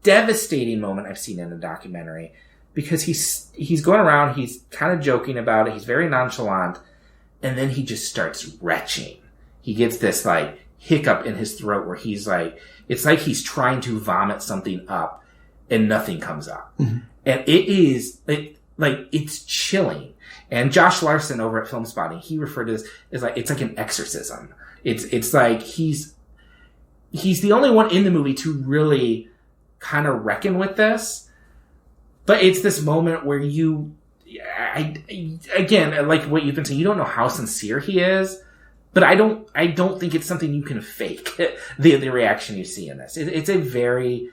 devastating moment I've seen in a documentary, because he's going around, he's kind of joking about it, he's very nonchalant, and then he just starts retching. He gets this hiccup in his throat where he's it's like he's trying to vomit something up and nothing comes up. Mm-hmm. And it's chilling. And Josh Larson over at Film Spotting, he referred to this as it's like an exorcism. It's like he's the only one in the movie to really kind of reckon with this. But it's this moment where again, like what you've been saying, you don't know how sincere he is, but I don't think it's something you can fake, the reaction you see in this. It's a very,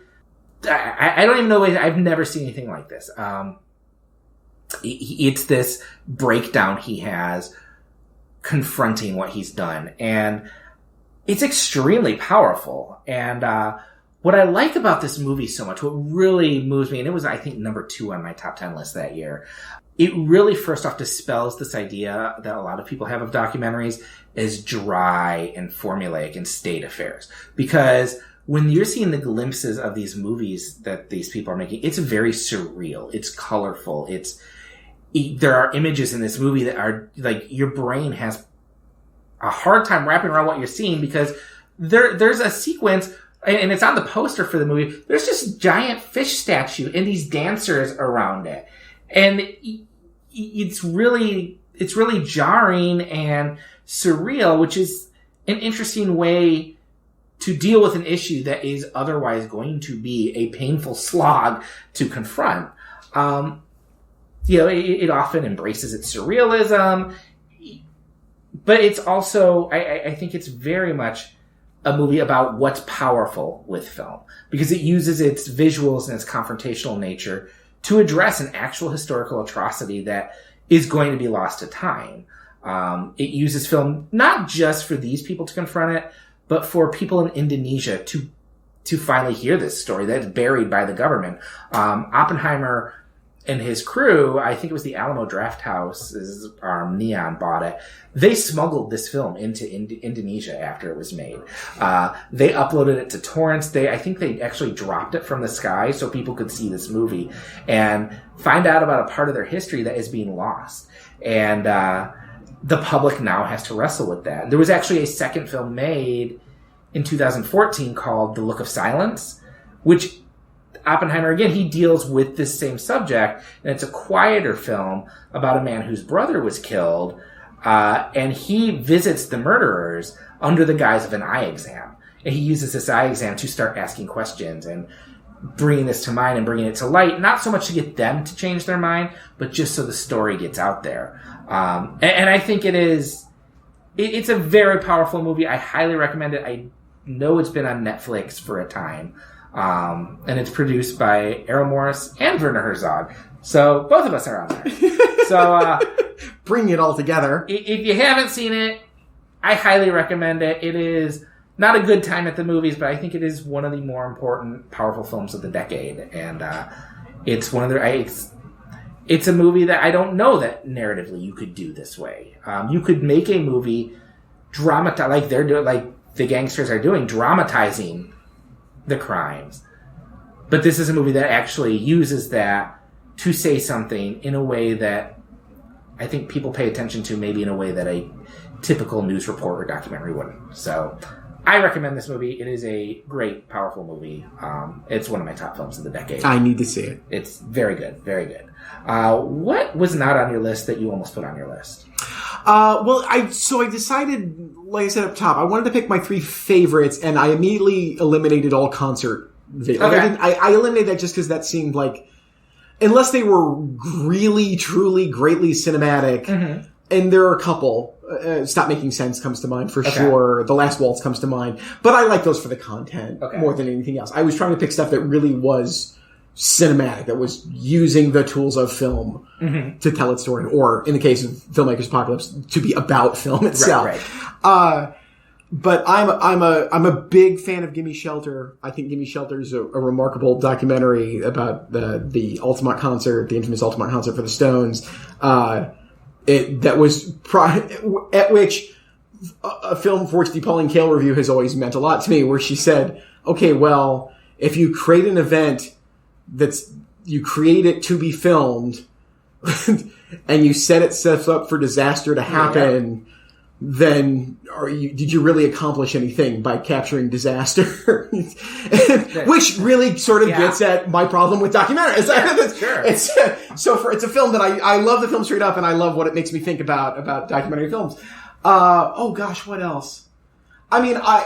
I don't even know, I've never seen anything like this. It's this breakdown he has confronting what he's done, and it's extremely powerful. And what I like about this movie so much, what really moves me, and it was, I think, number 2 on my top 10 list that year, it really first off dispels this idea that a lot of people have of documentaries as dry and formulaic and state affairs. Because when you're seeing the glimpses of these movies that these people are making, it's very surreal. It's colorful. There are images in this movie that are your brain has a hard time wrapping around what you're seeing, because there's a sequence, and it's on the poster for the movie. There's this giant fish statue and these dancers around it. And it's really jarring and surreal, which is an interesting way to deal with an issue that is otherwise going to be a painful slog to confront. It often embraces its surrealism, but it's also, I think it's very much a movie about what's powerful with film, because it uses its visuals and its confrontational nature to address an actual historical atrocity that is going to be lost to time. It uses film not just for these people to confront it, but for people in Indonesia to finally hear this story that's buried by the government. Oppenheimer and his crew, I think it was the Alamo Drafthouse, Neon bought it. They smuggled this film into Indonesia after it was made. They uploaded it to torrents. I think they actually dropped it from the sky so people could see this movie and find out about a part of their history that is being lost. And the public now has to wrestle with that. There was actually a second film made in 2014 called The Look of Silence, which Oppenheimer, again, he deals with this same subject, and it's a quieter film about a man whose brother was killed, and he visits the murderers under the guise of an eye exam. And he uses this eye exam to start asking questions and bringing this to mind and bringing it to light, not so much to get them to change their mind, but just so the story gets out there. And I think it's a very powerful movie. I highly recommend it. I know it's been on Netflix for a time. And it's produced by Errol Morris and Werner Herzog. So both of us are on there. So bring it all together. If you haven't seen it, I highly recommend it. It is not a good time at the movies, but I think it is one of the more important, powerful films of the decade. And it's one of the... It's a movie that I don't know that narratively you could do this way. You could make a movie like they're doing, like the gangsters are doing, dramatizing the crimes. But this is a movie that actually uses that to say something in a way that I think people pay attention to, maybe in a way that a typical news report or documentary wouldn't. So I recommend this movie. It is a great, powerful movie. It's one of my top films of the decade. I need to see it. It's very good, very good. What was not on your list that you almost put on your list? Well, I decided, like I said up top, I wanted to pick my 3 favorites, and I immediately eliminated all concert videos. Okay. I eliminated that just because that seemed like, unless they were really, truly, greatly cinematic, and there are a couple. Stop Making Sense comes to mind for sure. The Last Waltz comes to mind. But I like those for the content more than anything else. I was trying to pick stuff that really was cinematic, that was using the tools of film to tell its story, or in the case of Filmmakers Apocalypse, to be about film itself. Right. But I'm a big fan of Gimme Shelter. I think Gimme Shelter is a remarkable documentary about the Altamont concert, the infamous Altamont concert for the Stones. That was at which a film for which the Pauline Kael review has always meant a lot to me, where she said, okay, well, if you create an event you create it to be filmed and you set itself up for disaster to happen, then did you really accomplish anything by capturing disaster? Which really sort of gets at my problem with documentaries. Sure. It's a film that I love the film straight up, and I love what it makes me think about documentary films. Oh gosh, what else? I mean, I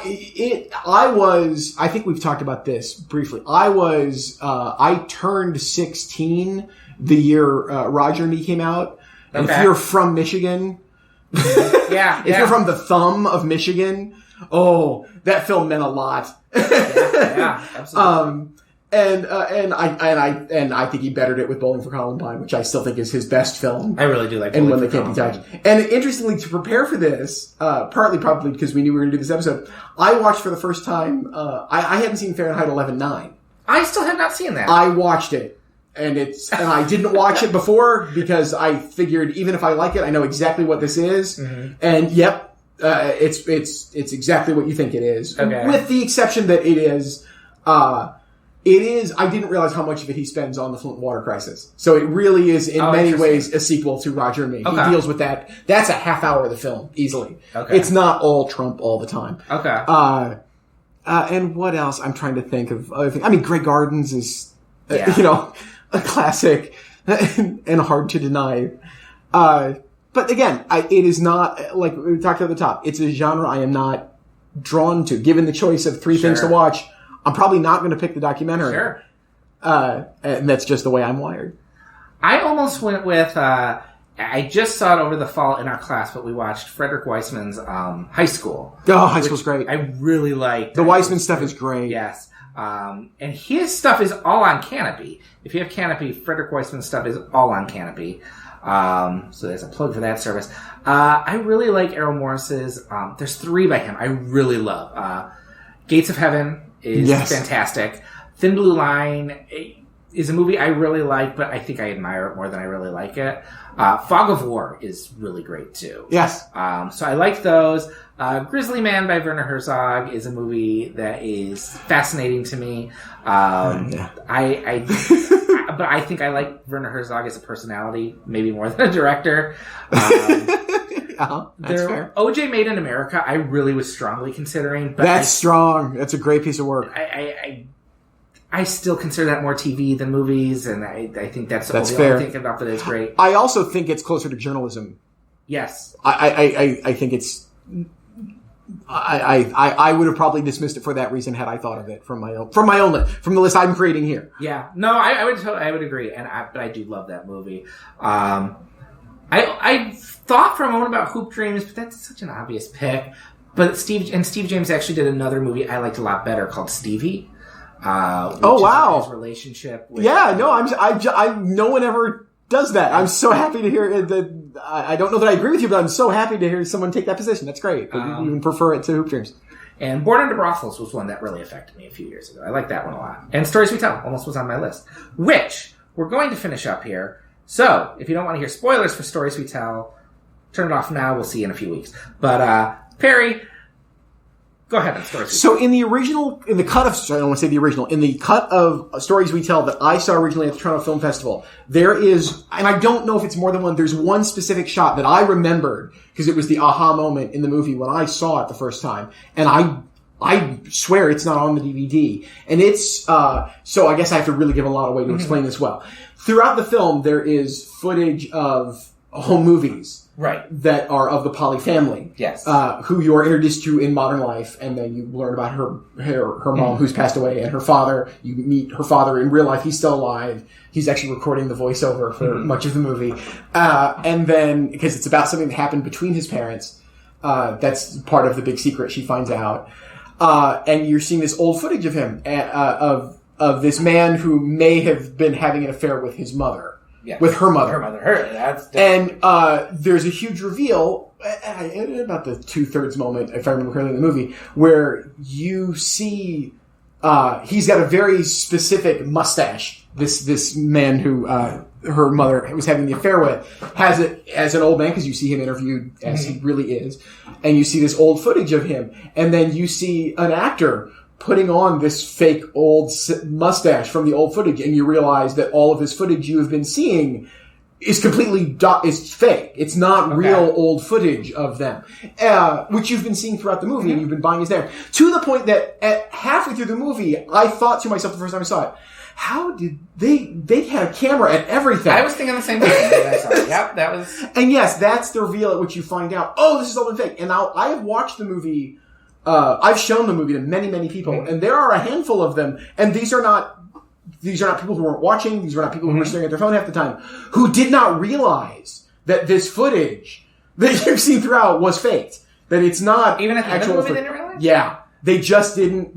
think we've talked about this briefly. I turned 16 the year Roger and Me came out. And if you're from Michigan, if you're from the thumb of Michigan, that film meant a lot. Yeah, absolutely. And I think he bettered it with Bowling for Columbine, which I still think is his best film. I really do like And Bowling When They Can't Be Touched. And interestingly, to prepare for this, partly probably because we knew we were going to do this episode, I watched for the first time, I hadn't seen Fahrenheit 11/9. I still have not seen that. I watched it. And I didn't watch it before because I figured even if I like it, I know exactly what this is. And yep, it's exactly what you think it is. Okay. With the exception that it is, I didn't realize how much of it he spends on the Flint water crisis. So it really is in many ways a sequel to Roger and Me. Okay. He deals with that. That's a half hour of the film, easily. Okay. It's not all Trump all the time. Okay. And what else? I'm trying to think of other things. I mean, Grey Gardens is, a classic and hard to deny. But again, it is not, like we talked at the top, it's a genre I am not drawn to. Given the choice of 3 things to watch, I'm probably not going to pick the documentary. Sure. And that's just the way I'm wired. I almost went with, I just saw it over the fall in our class, but we watched Frederick Weissman's High School. Oh, High School's great. I really liked. The Weissman stuff is great. Yes. And his stuff is all on Canopy. If you have Canopy, Frederick Weissman's stuff is all on Canopy. So there's a plug for that service. I really like Errol Morris's, there's 3 by him I really love. Gates of Heaven is fantastic. Thin Blue Line is a movie I really like, but I think I admire it more than I really like it. Fog of War is really great too. Yes. So I like those. Grizzly Man by Werner Herzog is a movie that is fascinating to me. But I think I like Werner Herzog as a personality, maybe more than a director. That's fair. OJ Made in America, I really was strongly considering. But That's strong. That's a great piece of work. I I still consider that more TV than movies, and I think that's the fair. only thing about it is great. I also think it's closer to journalism. Yes. I think it's... I would have probably dismissed it for that reason had I thought of it from the list I'm creating here. Yeah. No, I would agree, but I do love that movie. I thought for a moment about Hoop Dreams, but that's such an obvious pick. But Steve James actually did another movie I liked a lot better called Stevie. Wow! His relationship. With, no one ever does that. I'm so happy to hear that. I don't know that I agree with you, but I'm so happy to hear someone take that position. That's great. But you even prefer it to Hoop Dreams. And Born Under Brothels was one that really affected me a few years ago. I like that one a lot. And Stories We Tell almost was on my list, which we're going to finish up here. So if you don't want to hear spoilers for Stories We Tell, turn it off now. We'll see you in a few weeks. But Perry, go ahead and Stories We Tell. So in the cut of Stories We Tell that I saw originally at the Toronto Film Festival, there is, and I don't know if it's more than one, there's one specific shot that I remembered because it was the aha moment in the movie when I saw it the first time, and I swear it's not on the DVD. And it's, so I guess I have to really give a lot of way to explain this well. Throughout the film, there is footage of home movies. Right. That are of the Polly family. Yes. Who you are introduced to in modern life, and then you learn about her mom who's passed away, and her father. You meet her father in real life. He's still alive. He's actually recording the voiceover for much of the movie. And then, because it's about something that happened between his parents, that's part of the big secret she finds out. And you're seeing this old footage of him, of this man who may have been having an affair with his mother. Yeah. With her mother. That's and there's a huge reveal, about the 2/3 moment, if I remember correctly in the movie, where you see he's got a very specific mustache. This man who her mother was having the affair with has it as an old man, because you see him interviewed as he really is, and you see this old footage of him, and then you see an actor putting on this fake old mustache from the old footage, and you realize that all of this footage you have been seeing is completely is fake. It's not real old footage of them, which you've been seeing throughout the movie, and you've been buying is there. To the point that at halfway through the movie, I thought to myself the first time I saw it, how did they had a camera at everything? I was thinking the same thing when I saw it. Yep, that was... And yes, that's the reveal at which you find out, oh, this is all been fake. And now I have watched the movie... I've shown the movie to many, many people, and there are a handful of them, and these are not people who weren't watching, these were not people who were staring at their phone half the time, who did not realize that this footage that you've seen throughout was faked. That it's not even at the actual end of the movie, they didn't realize? Yeah. They just didn't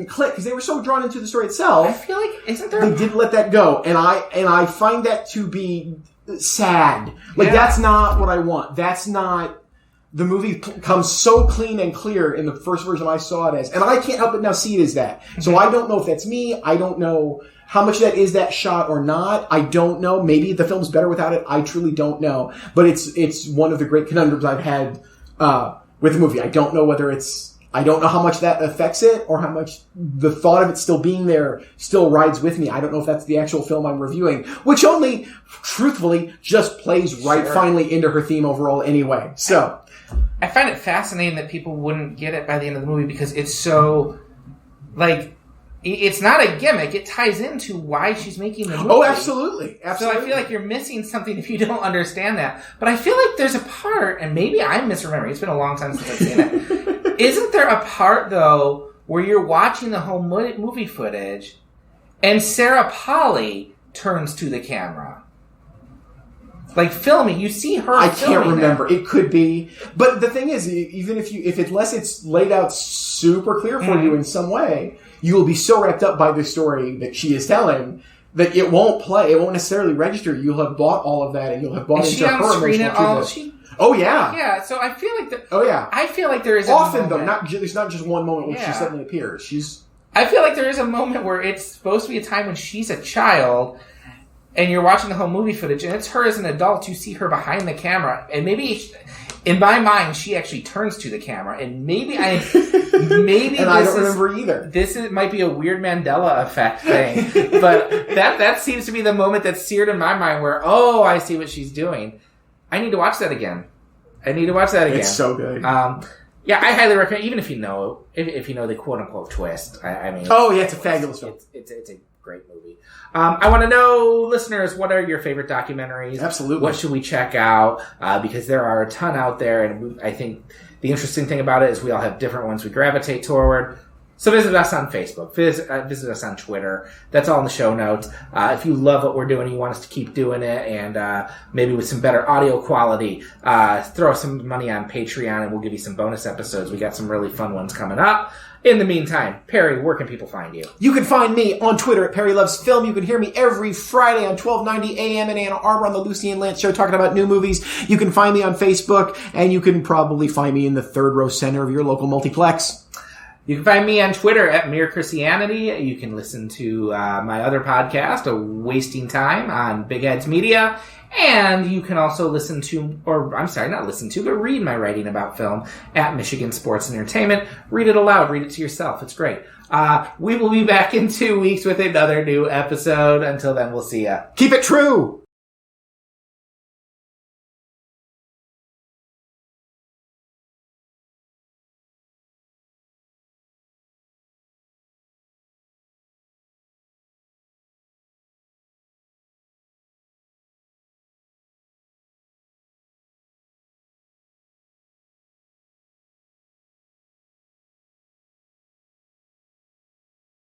click, because they were so drawn into the story itself. I feel like, isn't there... They didn't let that go, and I find that to be sad. Like, that's not what I want. That's not... The movie comes so clean and clear in the first version I saw it as. And I can't help but now see it as that. So I don't know if that's me. I don't know how much that is that shot or not. I don't know. Maybe the film's better without it. I truly don't know. But it's one of the great conundrums I've had with the movie. I don't know I don't know how much that affects it, or how much the thought of it still being there still rides with me. I don't know if that's the actual film I'm reviewing, which only, truthfully, just plays right finally into her theme overall anyway. So... I find it fascinating that people wouldn't get it by the end of the movie, because it's so, like, it's not a gimmick. It ties into why she's making the movie. Oh, absolutely. So I feel like you're missing something if you don't understand that. But I feel like there's a part, and maybe I'm misremembering. It's been a long time since I've seen it. Isn't there a part, though, where you're watching the whole movie footage, and Sarah Polley turns to the camera? Like filming, you see her. I can't remember. It could be, but the thing is, even unless it's laid out super clear for you in some way, you will be so wrapped up by the story that she is telling that it won't play. It won't necessarily register. You'll have bought all of that, and you'll have bought into her emotional truth. Oh yeah, yeah. So I feel like that. Oh yeah. I feel like there is often though. There's not just one moment where she suddenly appears. I feel like there is a moment where it's supposed to be a time when she's a child. And you're watching the whole movie footage, and it's her as an adult. You see her behind the camera, and maybe, in my mind, she actually turns to the camera. And maybe and I don't remember either. This might be a weird Mandela effect thing, but that seems to be the moment that's seared in my mind. Where I see what she's doing. I need to watch that again. It's so good. Yeah, I highly recommend, even if you know the quote-unquote twist. I mean... Oh, yeah, it's a fabulous film. It's a great movie. I want to know, listeners, what are your favorite documentaries? Absolutely. What should we check out? Because there are a ton out there, and I think the interesting thing about it is we all have different ones we gravitate toward. So visit us on Facebook. Visit us on Twitter. That's all in the show notes. If you love what we're doing, you want us to keep doing it, and maybe with some better audio quality, throw some money on Patreon, and we'll give you some bonus episodes. We got some really fun ones coming up. In the meantime, Perry, where can people find you? You can find me on Twitter at Perry Loves Film. You can hear me every Friday on 1290 AM in Ann Arbor on the Lucy and Lance Show talking about new movies. You can find me on Facebook, and you can probably find me in the third row center of your local multiplex. You can find me on Twitter at Mere Christianity. You can listen to my other podcast, A Wasting Time, on Big Heads Media. And you can also read my writing about film at Michigan Sports and Entertainment. Read it aloud. Read it to yourself. It's great. We will be back in 2 weeks with another new episode. Until then, we'll see ya. Keep it true!